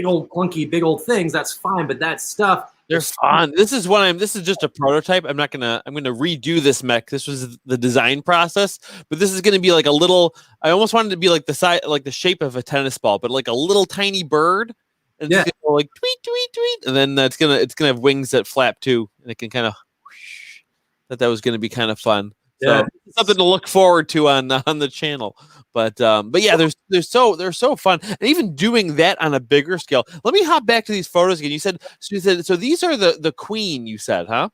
old clunky, big old things. That's fine, but that stuff. They're fun. This is just a prototype. I'm gonna redo this mech. This was the design process, but this is gonna be like a little. I almost wanted to be like the size, like the shape of a tennis ball, but like a little tiny bird, and it's gonna go like tweet tweet tweet, and then it's gonna have wings that flap too, and it can kind of. That was gonna be kind of fun. So something to look forward to on the channel. But yeah, they're so fun, and even doing that on a bigger scale. Let me hop back to these photos again. You said so these are the queen. You said, huh?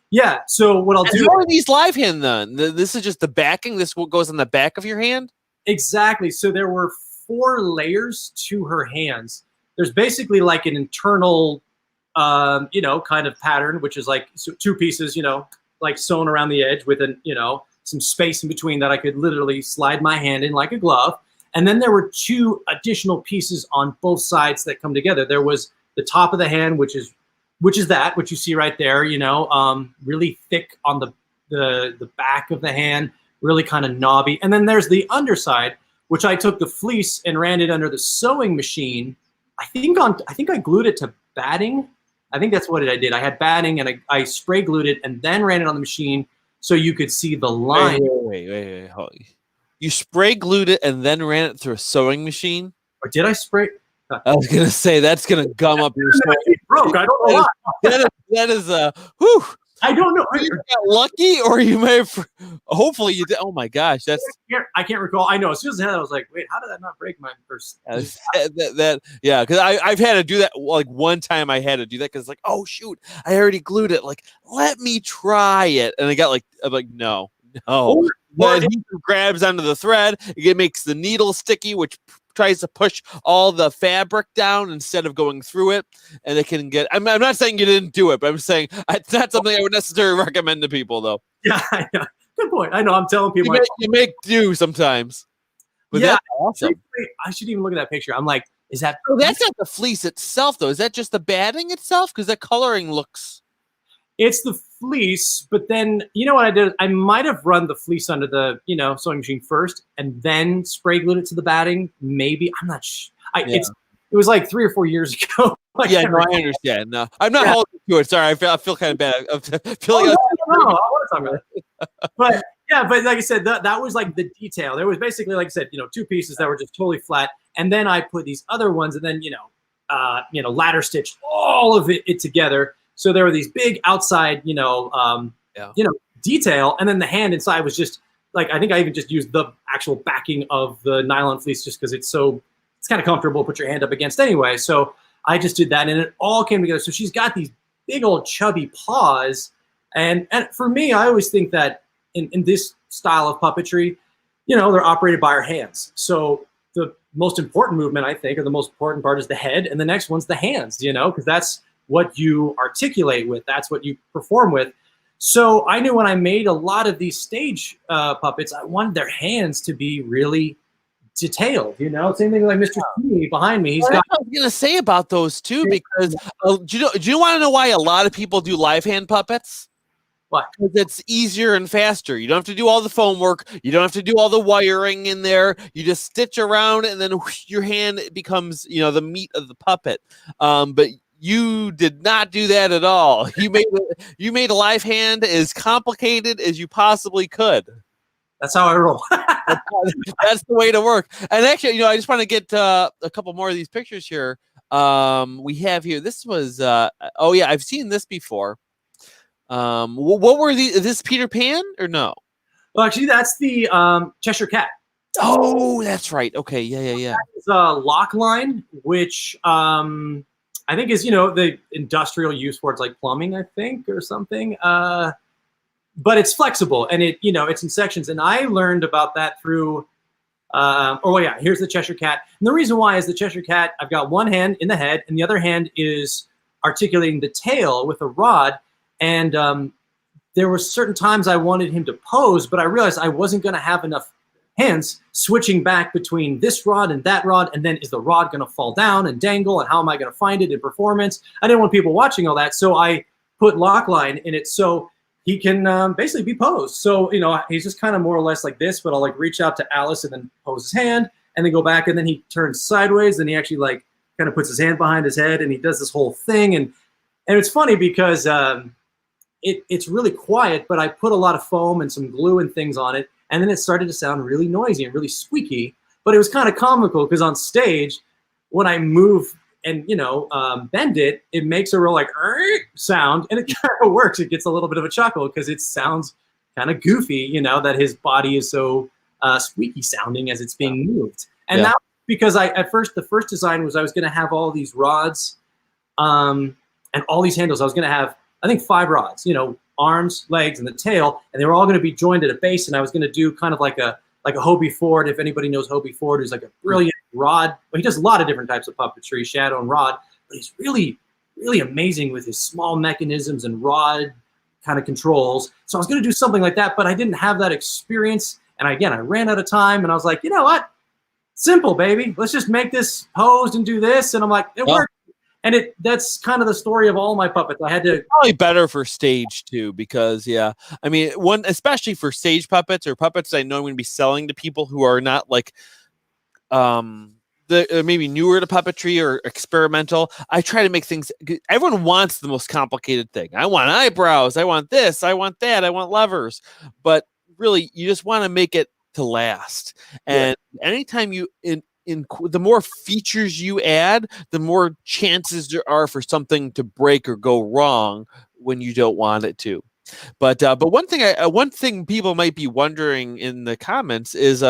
Yeah. So what I'll do? How are these live hand then? This is just the backing. This goes on the back of your hand. Exactly. So there were 4 layers to her hands. There's basically like an internal, kind of pattern, which is like 2 pieces, like sewn around the edge with some space in between that I could literally slide my hand in like a glove. And then there were 2 additional pieces on both sides that come together. There was the top of the hand, which is that, which you see right there, really thick on the back of the hand, really kind of knobby. And then there's the underside, which I took the fleece and ran it under the sewing machine. I think I glued it to batting. I think that's what I did. I had batting and I spray glued it and then ran it on the machine so you could see the line. Wait. You spray glued it and then ran it through a sewing machine? Or did I spray? I was gonna say that's gonna gum up your sewing. Broke. I don't know why. That is whew. I don't know. You got lucky, or you may have. Hopefully, you did. Oh my gosh, I can't recall. I know. As soon as I had it, I was like, "Wait, how did that not break my first?" Yeah, because I've had to do that. Like one time, I had to do that because like, oh shoot, I already glued it. Like, let me try it, and I'm like, no. But he grabs onto the thread. It makes the needle sticky, which tries to push all the fabric down instead of going through it, and it can get. I'm not saying you didn't do it, but I'm saying it's not something I would necessarily recommend to people, though. Yeah, good point. I know. I'm telling people you make do sometimes. But that's awesome. I should even look at that picture. I'm like, is that? Oh, that's not the fleece itself, though. Is that just the batting itself? Because the coloring looks. It's the fleece, but then you know what I did? I might have run the fleece under the sewing machine first, and then spray glued it to the batting. Maybe I'm not sure. It was like 3 or 4 years ago. I understand. No, I'm not holding to it. Sorry, I feel kind of bad. I want to talk about it. But yeah, but like I said, that was like the detail. There was basically, like I said, 2 pieces that were just totally flat, and then I put these other ones, and then ladder stitched all of it together. So there were these big outside, detail, and then the hand inside was just like, I think I even just used the actual backing of the nylon fleece just because it's kind of comfortable to put your hand up against anyway. So I just did that, and it all came together. So she's got these big old chubby paws, and for me, I always think that in this style of puppetry, they're operated by our hands. So the most important movement, I think, or the most important part is the head, and the next one's the hands, because that's what you articulate with. That's what you perform with. So I knew when I made a lot of these stage puppets, I wanted their hands to be really detailed. Same thing like Mr. T behind me. I was going to say about those too, because do you want to know why a lot of people do live hand puppets? Why? Because it's easier and faster. You don't have to do all the foam work. You don't have to do all the wiring in there. You just stitch around, and then whoosh, your hand becomes, the meat of the puppet. But you did not do that at all. You made a live hand as complicated as you possibly could. That's how I roll. That's the way to work. And actually, I just want to get a couple more of these pictures here. We have here. This was. Oh yeah, I've seen this before. What were these? Is this Peter Pan or no? Well, actually, that's the Cheshire Cat. Oh, that's right. Okay, yeah. It's a lock line, which I think is the industrial use for it's like plumbing, I think, or something. But it's flexible and it's in sections. And I learned about that through. Here's the Cheshire Cat. And the reason why is the Cheshire Cat. I've got one hand in the head, and the other hand is articulating the tail with a rod. And there were certain times I wanted him to pose, but I realized I wasn't going to have enough hands switching back between this rod and that rod, and then is the rod going to fall down and dangle, and how am I going to find it in performance? I didn't want people watching all that, so I put lock line in it so he can basically be posed. So he's just kind of more or less like this, but I'll like reach out to Alice and then pose his hand, and then go back, and then he turns sideways, and he actually like kind of puts his hand behind his head, and he does this whole thing, and it's funny because it's really quiet, but I put a lot of foam and some glue and things on it. And then it started to sound really noisy and really squeaky, but it was kind of comical because on stage, when I move and bend it, it makes a real like sound, and it kind of works. It gets a little bit of a chuckle because it sounds kind of goofy, that his body is so squeaky sounding as it's being moved. And that because the first design was I was going to have all these rods and all these handles. I was going to have I think 5 rods, arms, legs, and the tail, and they were all going to be joined at a base. And I was going to do kind of like a Hobie Ford. If anybody knows Hobie Ford, who's like a brilliant rod. Well, he does a lot of different types of puppetry, shadow and rod, but he's really, really amazing with his small mechanisms and rod kind of controls. So I was going to do something like that, but I didn't have that experience. And I ran out of time, and I was like, you know what? Simple, baby. Let's just make this posed and do this. And I'm like, it worked. And that's kind of the story of all my puppets. I had to probably better for stage too, because I mean, especially for stage puppets or puppets I know I'm going to be selling to people who are not like maybe newer to puppetry or experimental. I try to make things. Everyone wants the most complicated thing. I want eyebrows. I want this. I want that. I want levers. But really, you just want to make it to last. And anytime you the more features you add, the more chances there are for something to break or go wrong when you don't want it to. But one thing people might be wondering in the comments is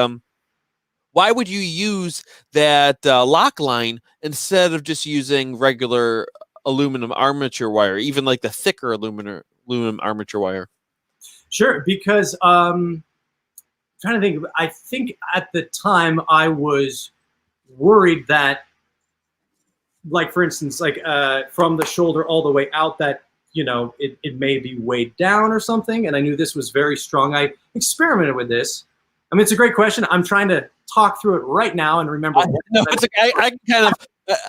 why would you use that lock line instead of just using regular aluminum armature wire, even like the thicker aluminum armature wire? Sure, because trying to think. I think at the time I was worried that, like for instance, like from the shoulder all the way out, that it may be weighed down or something. And I knew this was very strong. I experimented with this. I mean, it's a great question. I'm trying to talk through it right now and remember.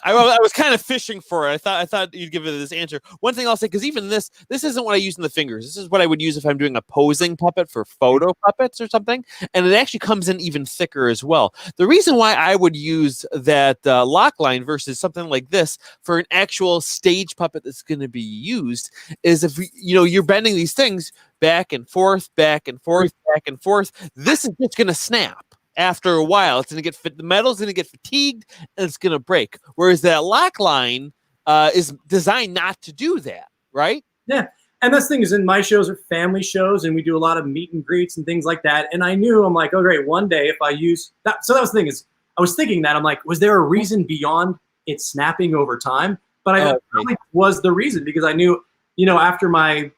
I was kind of fishing for it. I thought you'd give it this answer. One thing I'll say, because even this isn't what I use in the fingers. This is what I would use if I'm doing a posing puppet for photo puppets or something. And it actually comes in even thicker as well. The reason why I would use that lock line versus something like this for an actual stage puppet that's going to be used is if you're bending these things back and forth, back and forth, back and forth. This is just going to snap. After a while, it's going to get the metal's going to get fatigued and it's going to break. Whereas that lock line is designed not to do that, right? Yeah, and that's the thing is, in my shows are family shows, and we do a lot of meet and greets and things like that. And I knew, I'm like, oh great, one day if I use that. So that was the thing is, I was thinking that I'm like, was there a reason beyond it snapping over time? But I probably was the reason, because I knew, after my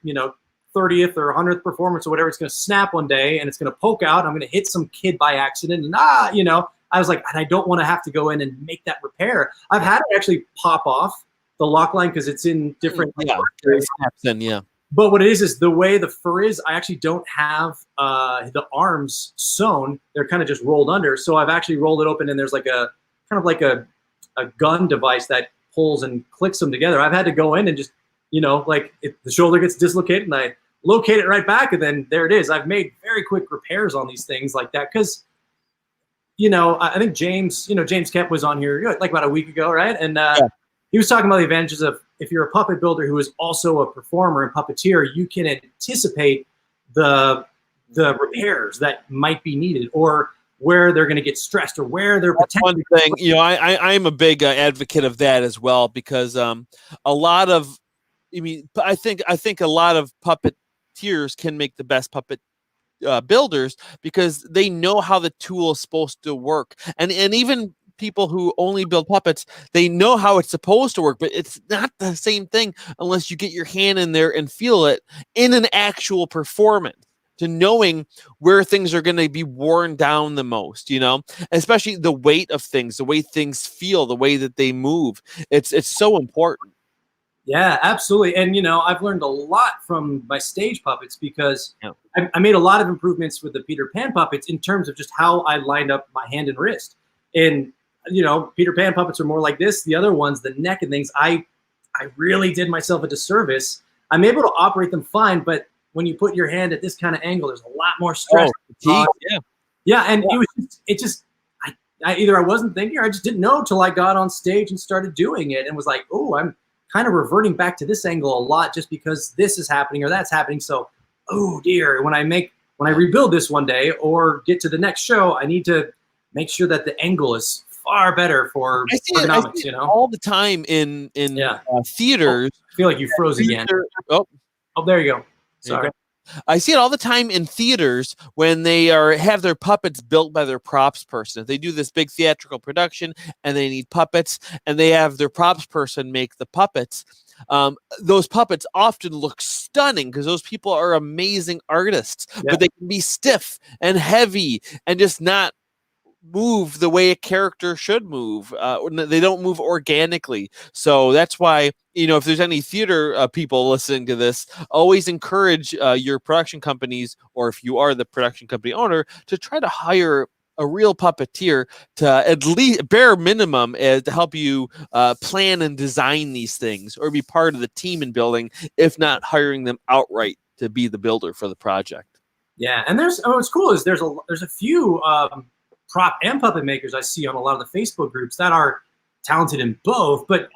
30th or 100th performance or whatever, it's going to snap one day and it's going to poke out. I'm going to hit some kid by accident, and I was like, and I don't want to have to go in and make that repair. I've had it actually pop off the lock line because it's in different. It snaps in, But what it is the way the fur is, I actually don't have the arms sewn. They're kind of just rolled under. So I've actually rolled it open, and there's like a kind of like a gun device that pulls and clicks them together. I've had to go in and just, like if the shoulder gets dislocated, and I locate it right back, and then there it is. I've made very quick repairs on these things like that because, I think James Kemp was on here like about a week ago, right? And he was talking about the advantages of, if you're a puppet builder who is also a performer and puppeteer, you can anticipate the the repairs that might be needed, or where they're going to get stressed, or where they're That's potentially. one thing, I'm a big advocate of that as well, because a lot of, I think a lot of puppeteers can make the best puppet builders, because they know how the tool is supposed to work, and even people who only build puppets, they know how it's supposed to work, but it's not the same thing unless you get your hand in there and feel it in an actual performance, to knowing where things are going to be worn down the most, especially the weight of things, the way things feel, the way that they move. It's so important. Yeah, absolutely. And, I've learned a lot from my stage puppets, because Yeah. I made a lot of improvements with the Peter Pan puppets in terms of just how I lined up my hand and wrist. And, Peter Pan puppets are more like this. The other ones, the neck and things, I really did myself a disservice. I'm able to operate them fine, but when you put your hand at this kind of angle, there's a lot more stress. Yeah. Yeah, and I either I wasn't thinking, or I just didn't know till I got on stage and started doing it, and was like, oh, I'm kind of reverting back to this angle a lot, just because this is happening or that's happening. So, oh dear, when I rebuild this one day or get to the next show, I need to make sure that the angle is far better for ergonomics. I see it all the time in theaters. I feel like you froze again. Oh, there you go. Sorry. I see it all the time in theaters when they have their puppets built by their props person. If they do this big theatrical production and they need puppets, and they have their props person make the puppets, those puppets often look stunning, because those people are amazing artists, but they can be stiff and heavy and just not move the way a character should move. They don't move organically. So that's why, if there's any theater people listening to this, always encourage your production companies, or if you are the production company owner, to try to hire a real puppeteer to at least bare minimum to help you plan and design these things, or be part of the team in building, if not hiring them outright to be the builder for the project. Yeah, and what's cool is there's a few prop and puppet makers I see on a lot of the Facebook groups that are talented in both, but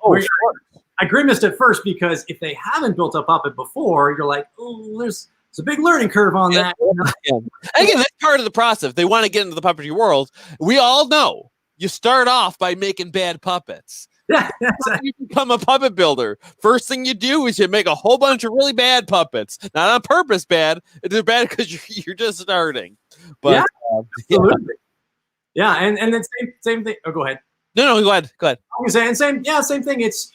I grimaced at first, because if they haven't built a puppet before, you're like, oh, there's a big learning curve on that. Again, that's part of the process. If they want to get into the puppetry world, we all know you start off by making bad puppets. Yeah, you become a puppet builder. First thing you do is you make a whole bunch of really bad puppets. Not on purpose bad. They're bad because you're just starting. But absolutely. Yeah, and then same thing. Oh, go ahead. No, go ahead. I was saying same thing. It's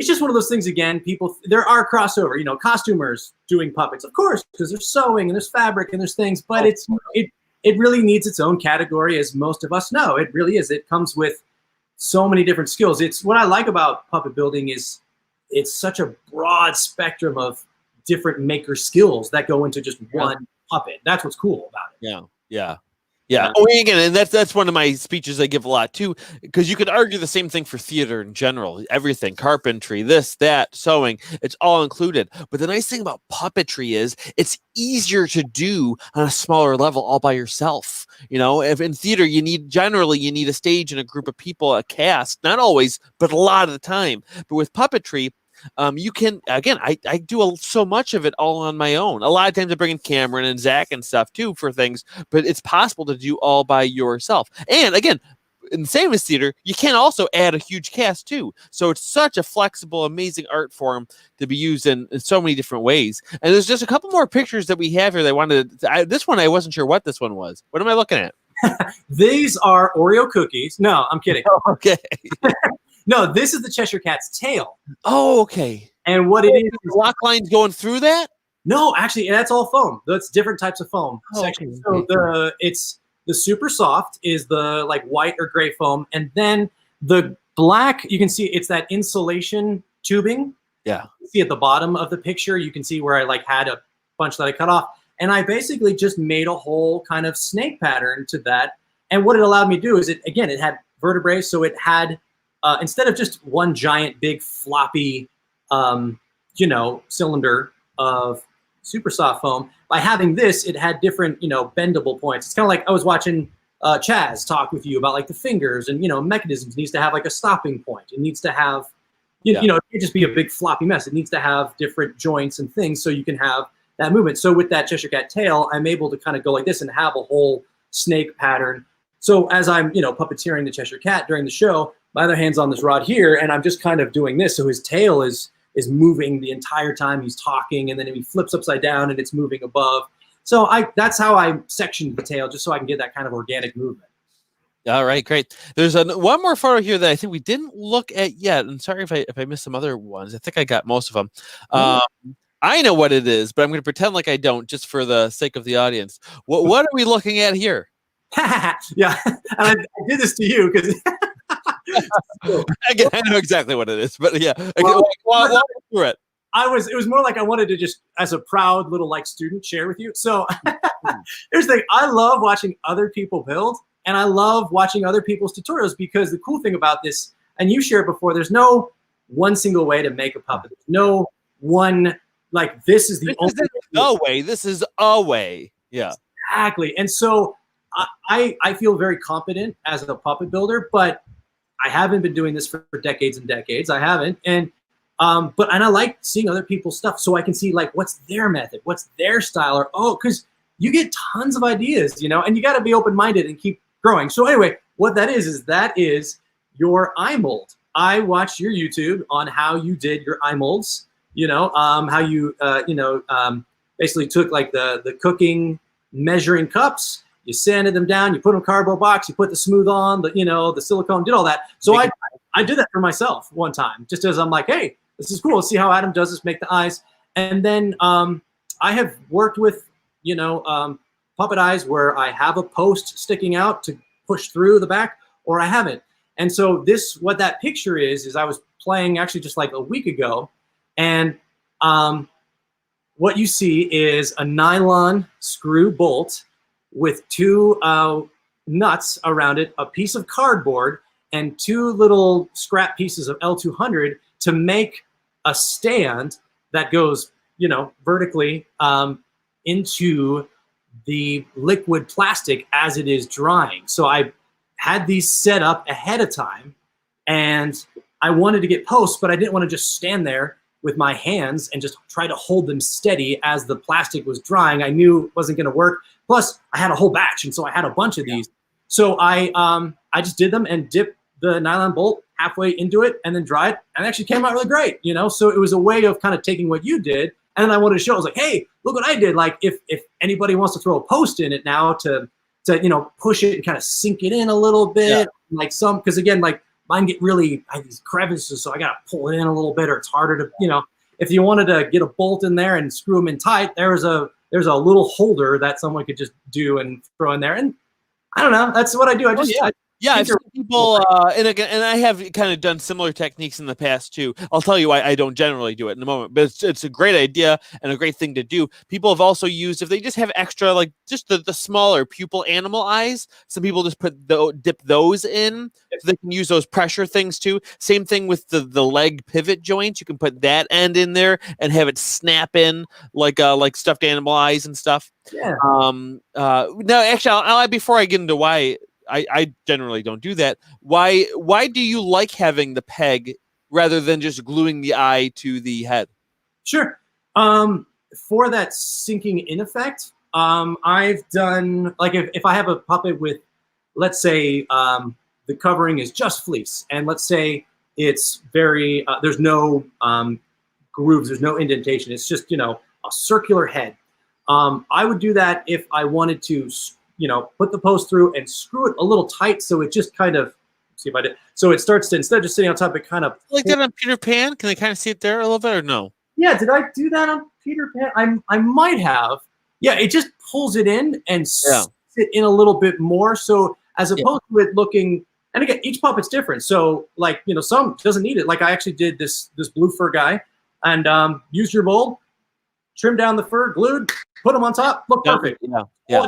just one of those things. Again, there are crossover. Costumers doing puppets, of course, because there's sewing and there's fabric and there's things. But it really needs its own category, as most of us know. It really is. It comes with so many different skills. It's what I like about puppet building is it's such a broad spectrum of different maker skills that go into just one puppet. That's what's cool about it. Yeah. Oh, again, and that's one of my speeches I give a lot too, because you could argue the same thing for theater in general. Everything, carpentry, this, that, sewing, it's all included. But the nice thing about puppetry is it's easier to do on a smaller level all by yourself. If in theater you need a stage and a group of people, a cast, not always, but a lot of the time. But with puppetry, you can, again, I do so much of it all on my own. A lot of times I bring in Cameron and Zach and stuff too for things, but it's possible to do all by yourself. And again, in the same as theater, you can also add a huge cast too. So it's such a flexible, amazing art form to be used in so many different ways. And there's just a couple more pictures that we have here that I wanted this one, I wasn't sure what this one was. What am I looking at? These are Oreo cookies. No, I'm kidding. Oh, okay. No, this is the Cheshire Cat's tail. Oh, okay. And what it is lock lines going through that? No, actually, that's all foam. That's different types of foam. Okay. So the super soft is the white or gray foam, and then the black, you can see it's that insulation tubing. Yeah. You see at the bottom of the picture, you can see where I had a bunch that I cut off, and I basically just made a whole kind of snake pattern to that. And what it allowed me to do is it had vertebrae, so it had instead of just one giant big floppy cylinder of super soft foam, by having this, it had different bendable points. It's kind of like I was watching Chaz talk with you about the fingers and mechanisms. It needs to have a stopping point. It needs to have it can't just be a big floppy mess. It needs to have different joints and things, so you can have that movement. So with that Cheshire Cat tail, I'm able to kind of go like this and have a whole snake pattern. So as I'm, puppeteering the Cheshire Cat during the show, my other hand's on this rod here, and I'm just kind of doing this. So his tail is moving the entire time he's talking, and then he flips upside down and it's moving above. So that's how I sectioned the tail, just so I can get that kind of organic movement. All right, great. There's one more photo here that I think we didn't look at yet. And sorry if I missed some other ones. I think I got most of them. I know what it is, but I'm going to pretend like I don't, just for the sake of the audience. What are we looking at here? Yeah, and I did this to you because again, I know exactly what it is, but yeah, walk through it. It was more like I wanted to just, as a proud little student, share with you. So here's the thing: I love watching other people build, and I love watching other people's tutorials, because the cool thing about this, and you shared before, there's no one single way to make a puppet. There's no one this is the only way. This is a way. Yeah, exactly. And so I feel very competent as a puppet builder, but I haven't been doing this for decades and decades. I haven't, and I like seeing other people's stuff, so I can see what's their method, what's their style, or because you get tons of ideas, and you got to be open-minded and keep growing. So anyway, what that is your eye mold. I watched your YouTube on how you did your eye molds. How you basically took the cooking measuring cups. You sanded them down, you put them in a cardboard box, you put the smooth on, the silicone, did all that. So I did that for myself one time, just as I'm like, hey, this is cool. Let's see how Adam does this, make the eyes. And then I have worked with, puppet eyes where I have a post sticking out to push through the back, or I haven't. And so what that picture is I was playing actually just a week ago, and what you see is a nylon screw bolt with two nuts around it, a piece of cardboard, and two little scrap pieces of L200 to make a stand that goes, vertically into the liquid plastic as it is drying. So I had these set up ahead of time, and I wanted to get posts, but I didn't want to just stand there with my hands and just try to hold them steady as the plastic was drying. I knew it wasn't going to work. Plus, I had a whole batch, and so I had a bunch of these. So I just did them and dipped the nylon bolt halfway into it and then dry it, and it actually came out really great, So it was a way of kind of taking what you did, and then I wanted to show. I was like, hey, look what I did. If anybody wants to throw a post in it now to push it and kind of sink it in a little bit, because again, mine get I have these crevices, so I got to pull it in a little bit, or it's harder to, if you wanted to get a bolt in there and screw them in tight, there's a little holder that someone could just do and throw in there. And I don't know, that's what I do. I've seen people, and I have kind of done similar techniques in the past too. I'll tell you why I don't generally do it in a moment, but it's a great idea and a great thing to do. People have also used, if they just have extra, just the smaller pupil animal eyes, some people just dip those in, so they can use those pressure things too. Same thing with the leg pivot joints. You can put that end in there and have it snap in like stuffed animal eyes and stuff. Yeah. Now, actually, before I get into why I generally don't do that, why do you like having the peg rather than just gluing the eye to the head? Sure. For that sinking in effect, I've done, if I have a puppet with, let's say, the covering is just fleece, and let's say it's very, there's no grooves, there's no indentation, it's just, a circular head. I would do that if I wanted to put the post through and screw it a little tight, so it just kind of, see if I did, so it starts to, instead of just sitting on top, it kind of like that on Peter Pan. Can they kind of see it there a little bit, or no? Yeah, did I do that on Peter Pan? I might have. Yeah, it just pulls it in and sits it in a little bit more. So as opposed to it looking, and again, each puppet's different. So some doesn't need it. I actually did this blue fur guy, and used your mold, trimmed down the fur, glued, put them on top, look perfect. Yeah.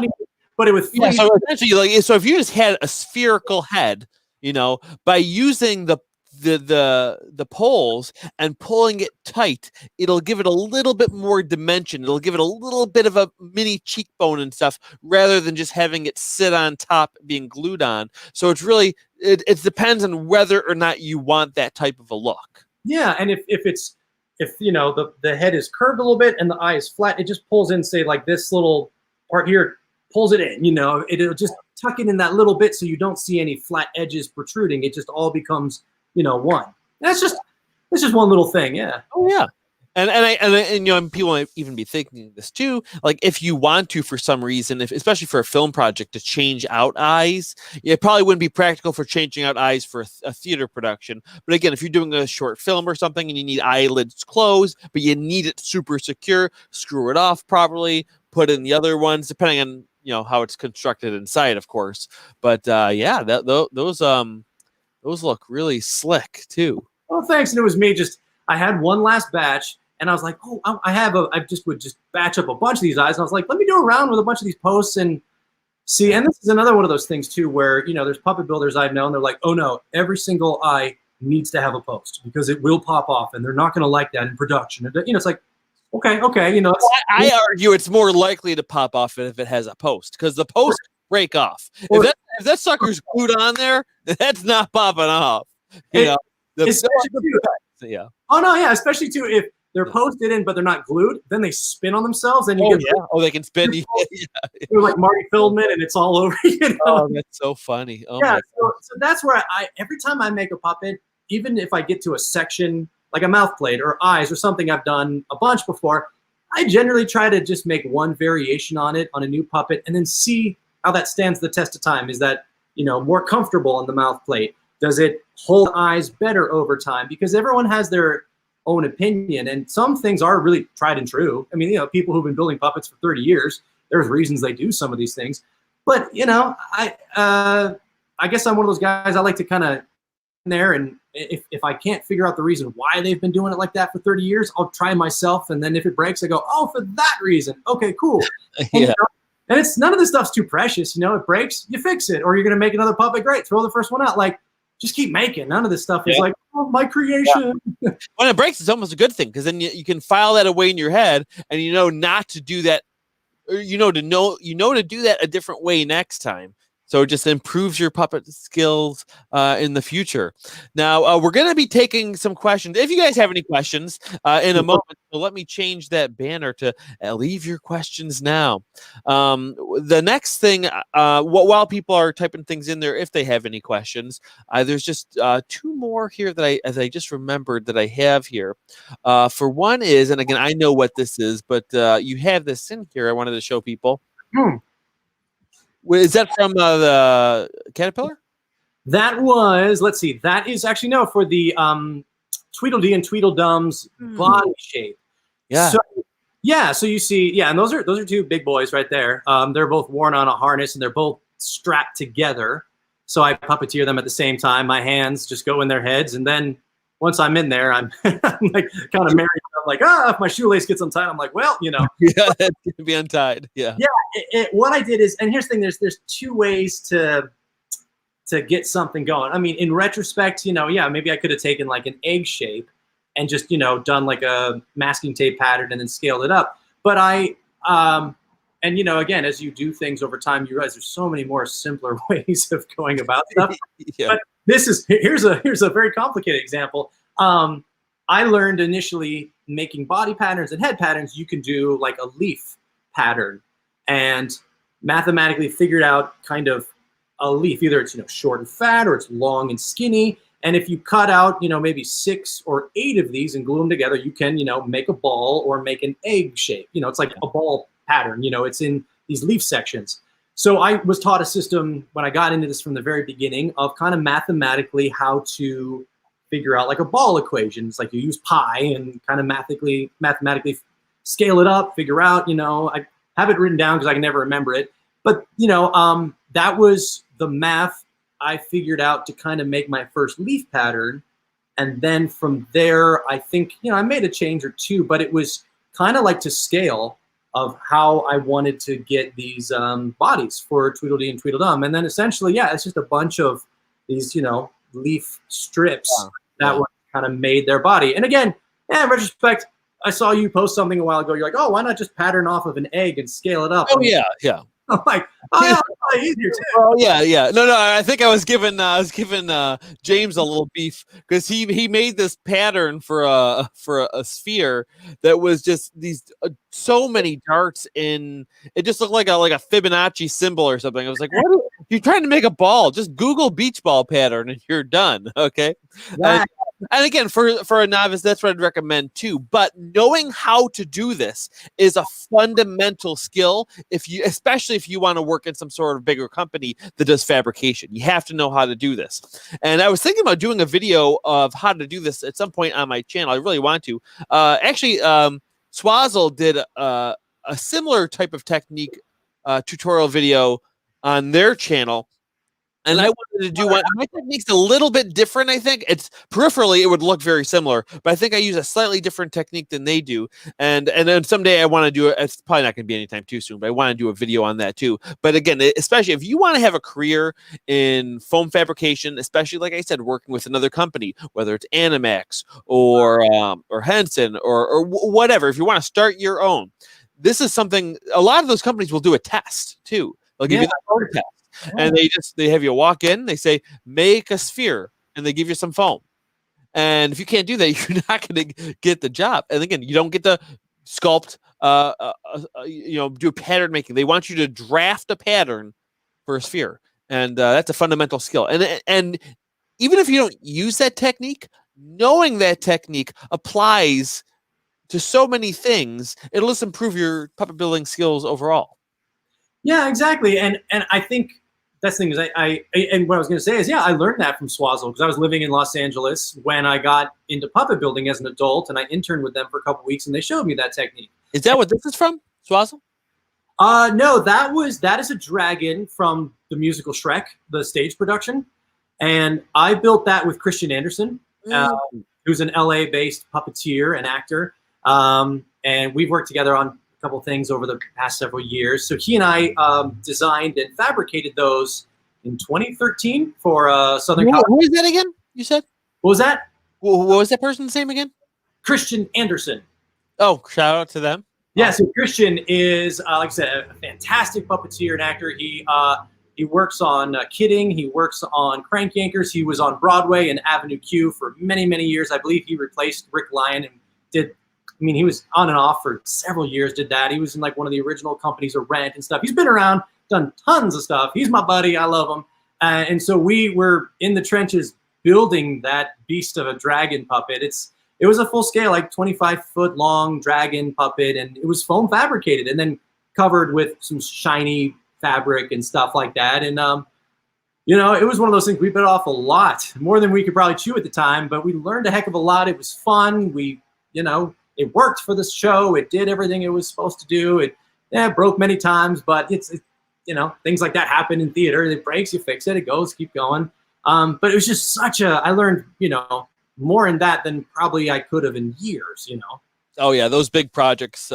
But it was so essentially, so if you just had a spherical head, by using the poles and pulling it tight, it'll give it a little bit more dimension. It'll give it a little bit of a mini cheekbone and stuff, rather than just having it sit on top being glued on. So it's really, it depends on whether or not you want that type of a look. Yeah, and if it's if the head is curved a little bit and the eye is flat, it just pulls in, say like this little part here, pulls it in. It'll just tuck it in that little bit so you don't see any flat edges protruding. It just all becomes one. That's just one little thing. Yeah. Oh yeah. And people might even be thinking this too. Like if you want to, for some reason, especially for a film project, to change out eyes, it probably wouldn't be practical for changing out eyes for a theater production. But again, if you're doing a short film or something and you need eyelids closed, but you need it super secure, screw it off properly, put in the other ones, depending on how it's constructed inside, of course. But those look really slick too. Oh, thanks. And it was me. I had one last batch. And I was like, oh, I just would batch up a bunch of these eyes. And I was like, let me do a round with a bunch of these posts and see. And this is another one of those things too, where, there's puppet builders I've known. They're like, oh no, every single eye needs to have a post because it will pop off and they're not going to like that in production. And, it's like, okay. I argue it's more likely to pop off if it has a post because the post break off. If that sucker's glued on there, that's not popping off. Yeah. Oh no, yeah, especially too if they're posted in, but they're not glued. Then they spin on themselves, and they can spin. They're like Marty Feldman, and it's all over. Oh, that's so funny. Oh, yeah, so that's where every time I make a puppet, even if I get to a section like a mouth plate or eyes or something I've done a bunch before, I generally try to just make one variation on it on a new puppet, and then see how that stands the test of time. Is that more comfortable on the mouth plate? Does it hold eyes better over time? Because everyone has their own opinion, and some things are really tried and true. I mean, people who've been building puppets for 30 years, there's reasons they do some of these things. But I guess I'm one of those guys. I like to kind of in there, and if I can't figure out the reason why they've been doing it like that for 30 years, I'll try myself, and then if it breaks, I go, oh, for that reason. Okay, cool. Yeah. And it's none of this stuff's too precious. It breaks, you fix it, or you're gonna make another puppet. Great, throw the first one out. Like, just keep making. None of this stuff is like, oh, my creation. Yeah. When it breaks, it's almost a good thing because then you can file that away in your head, and not to do that, or to do that a different way next time. So it just improves your puppet skills in the future. Now, we're going to be taking some questions. If you guys have any questions in a moment, so let me change that banner to leave your questions now. The next thing, while people are typing things in there, if they have any questions, there's just two more here that I just remembered that I have here. For one is, and again, I know what this is, but you have this in here I wanted to show people. Is that from the Caterpillar? That was, let's see, that is actually, no, for the Tweedledee and Tweedledum's body shape. Yeah. So you see, and those are two big boys right there. They're both worn on a harness, and they're both strapped together. So I puppeteer them at the same time. My hands just go in their heads, and then once I'm in there, I'm like kind of married. I'm like, if my shoelace gets untied, I'm like, well, Yeah, that's gonna be untied. Yeah. Yeah. What I did is, and here's the thing: there's two ways to get something going. I mean, in retrospect, maybe I could have taken like an egg shape and just done like a masking tape pattern and then scaled it up. But again, as you do things over time, you realize there's so many more simpler ways of going about stuff. Yeah. But here's a very complicated example. I learned initially making body patterns and head patterns, you can do like a leaf pattern and mathematically figured out kind of a leaf. Either it's short and fat or it's long and skinny. And if you cut out maybe 6 or 8 of these and glue them together, you can make a ball or make an egg shape. It's like a ball pattern. It's in these leaf sections. So I was taught a system when I got into this from the very beginning of kind of mathematically how to figure out like a ball equation. It's like you use pi and kind of mathematically scale it up, figure out, I have it written down because I can never remember it. But, that was the math I figured out to kind of make my first leaf pattern. And then from there, I think, I made a change or two, but it was kind of like to scale of how I wanted to get these bodies for Tweedledee and Tweedledum. And then essentially, it's just a bunch of these, leaf strips that were kind of made their body. And again, in retrospect, I saw you post something a while ago. You're like, oh, why not just pattern off of an egg and scale it up? Oh, yeah. I'm like, oh yeah, it's probably easier too. Oh yeah. No. I think I was giving James a little beef because he made this pattern for a sphere that was just these so many darts in. It just looked like a Fibonacci symbol or something. I was like, what? You're trying to make a ball? Just Google beach ball pattern and you're done. Okay. Right. And again, for a novice, that's what I'd recommend too. But knowing how to do this is a fundamental skill. Especially if you want to work in some sort of bigger company that does fabrication, you have to know how to do this. And I was thinking about doing a video of how to do this at some point on my channel. I really want to. Actually, Swazzle did a similar type of technique tutorial video on their channel. And I wanted to do one. My technique's a little bit different, I think. It's peripherally, it would look very similar, but I think I use a slightly different technique than they do. And then someday I want to do it. It's probably not going to be anytime too soon, but I want to do a video on that too. But again, especially if you want to have a career in foam fabrication, especially like I said, working with another company, whether it's Animax or Henson or whatever, if you want to start your own, this is something. A lot of those companies will do a test too. They'll give you that own test. And they have you walk in, they say, make a sphere, and they give you some foam. And if you can't do that, you're not going to get the job. And again, you don't get to sculpt, do pattern making. They want you to draft a pattern for a sphere. And that's a fundamental skill. And even if you don't use that technique, knowing that technique applies to so many things, it'll just improve your puppet building skills overall. Yeah, exactly. And I think that's the thing is and what I was going to say is, I learned that from Swazzle because I was living in Los Angeles when I got into puppet building as an adult, and I interned with them for a couple of weeks, and they showed me that technique. Is that what this is from, Swazzle? No, that is a dragon from the musical Shrek, the stage production, and I built that with Christian Anderson, who's an LA-based puppeteer and actor, and we've worked together on couple things over the past several years. So he and I designed and fabricated those in 2013 for Southern California. Who is that again? You said? What was that? What was that person's name again? Christian Anderson. Oh, shout out to them. Yeah, so Christian is, like I said, a fantastic puppeteer and actor. He works on Kidding. He works on Crank Yankers. He was on Broadway and Avenue Q for many, many years. I believe he replaced Rick Lyon and he was on and off for several years, did that. He was in like one of the original companies of Rent and stuff. He's been around, done tons of stuff. He's my buddy. I love him. And so we were in the trenches building that beast of a dragon puppet. It was a full scale, like 25-foot long dragon puppet, and it was foam fabricated and then covered with some shiny fabric and stuff like that. And, it was one of those things we bit off a lot, more than we could probably chew at the time, but we learned a heck of a lot. It was fun. It worked for the show. It did everything it was supposed to do. It broke many times, but it's things like that happen in theater. It breaks, you fix it, it goes, keep going. But it was just I learned, more in that than probably I could have in years, Oh yeah, those big projects,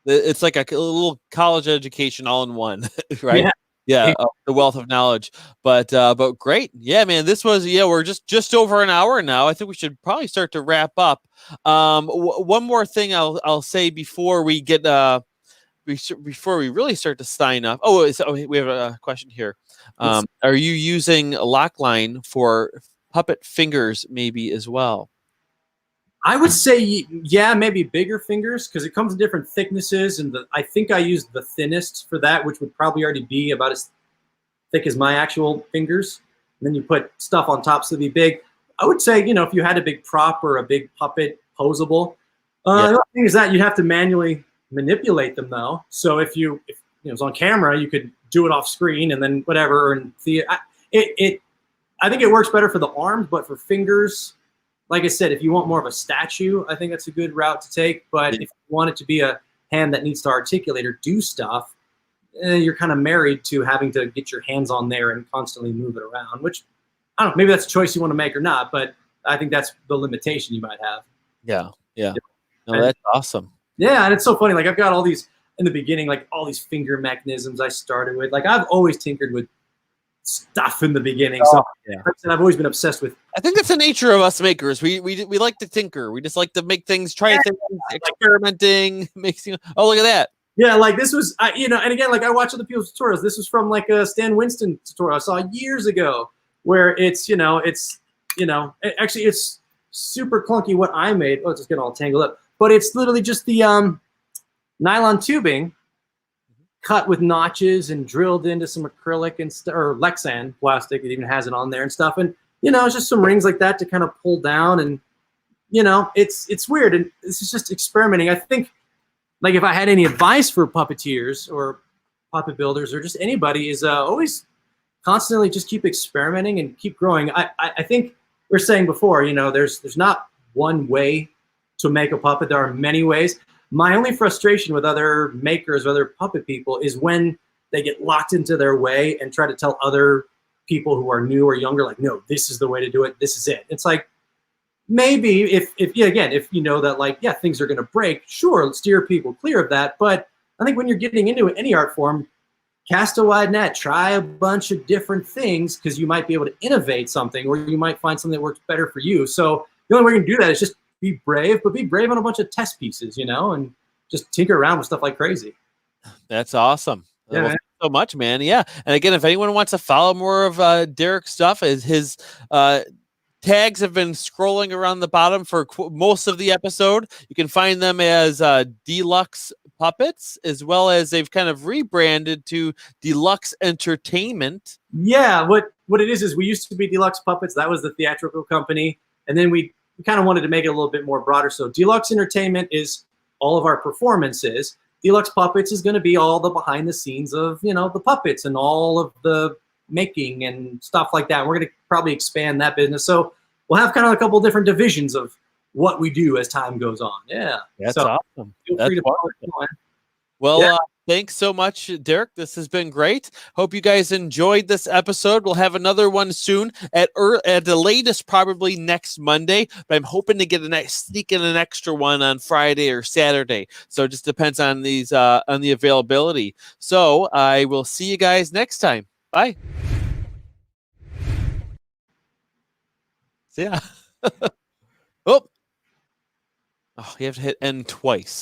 it's like a little college education all in one, right? Yeah, the wealth of knowledge, but great. Yeah, man, this was, we're just over an hour now. I think we should probably start to wrap up. One more thing I'll say before we get, before we really start to sign up. We have a question here. Are you using a Lockline for puppet fingers maybe as well? I would say, maybe bigger fingers because it comes in different thicknesses. And I think I used the thinnest for that, which would probably already be about as thick as my actual fingers. And then you put stuff on top so it'd be big. I would say, if you had a big prop or a big puppet posable, the thing is that you'd have to manually manipulate them though. So if it was on camera, you could do it off screen and then whatever. And I think it works better for the arms, but for fingers, like I said, if you want more of a statue, I think that's a good route to take. But if you want it to be a hand that needs to articulate or do stuff, you're kind of married to having to get your hands on there and constantly move it around, which, I don't know, maybe that's a choice you want to make or not, but I think that's the limitation you might have. Yeah. No, that's awesome. Yeah, and it's so funny. Like, I've got all these, in the beginning, like all these finger mechanisms I started with. Like, I've always tinkered with stuff in the beginning. I've always been obsessed with. I think that's the nature of us makers. We like to tinker. We just like to make things, try things, experimenting, makes you. Oh, look at that! Yeah, like this was, and again, like I watch other people's tutorials. This was from like a Stan Winston tutorial I saw years ago, where actually it's super clunky what I made. Oh, it's just getting all tangled up. But it's literally just the nylon tubing cut with notches and drilled into some acrylic and or Lexan plastic. It even has it on there and stuff. And it's just some rings like that to kind of pull down. And it's weird. And this is just experimenting. I think, like, if I had any advice for puppeteers or puppet builders or just anybody, is always constantly just keep experimenting and keep growing. I think we were saying before, there's not one way to make a puppet. There are many ways. My only frustration with other makers, other puppet people, is when they get locked into their way and try to tell other people who are new or younger, like, no, this is the way to do it. This is it. It's like, maybe if you know that, like, yeah, things are going to break, sure, steer people clear of that. But I think when you're getting into any art form, cast a wide net, try a bunch of different things, because you might be able to innovate something, or you might find something that works better for you. So the only way you can do that is just be brave, but be brave on a bunch of test pieces, and just tinker around with stuff like crazy. That's awesome. Yeah, well, thanks so much, man. Yeah. And again, if anyone wants to follow more of Derek's stuff, his tags have been scrolling around the bottom for most of the episode. You can find them as Deluxe Puppets, as well as they've kind of rebranded to Deluxe Entertainment. Yeah, what it is we used to be Deluxe Puppets. That was the theatrical company. And then we kind of wanted to make it a little bit more broader. So Deluxe Entertainment is all of our performances. Deluxe Puppets is going to be all the behind the scenes of, the puppets and all of the making and stuff like that. We're going to probably expand that business. So we'll have kind of a couple of different divisions of what we do as time goes on. Yeah. That's awesome. Feel free to Well, yeah. Thanks so much, Derek. This has been great. Hope you guys enjoyed this episode. We'll have another one soon at the latest, probably next Monday. But I'm hoping to sneak in an extra one on Friday or Saturday. So it just depends on these on the availability. So I will see you guys next time. Bye. See ya. Oh, you have to hit end twice.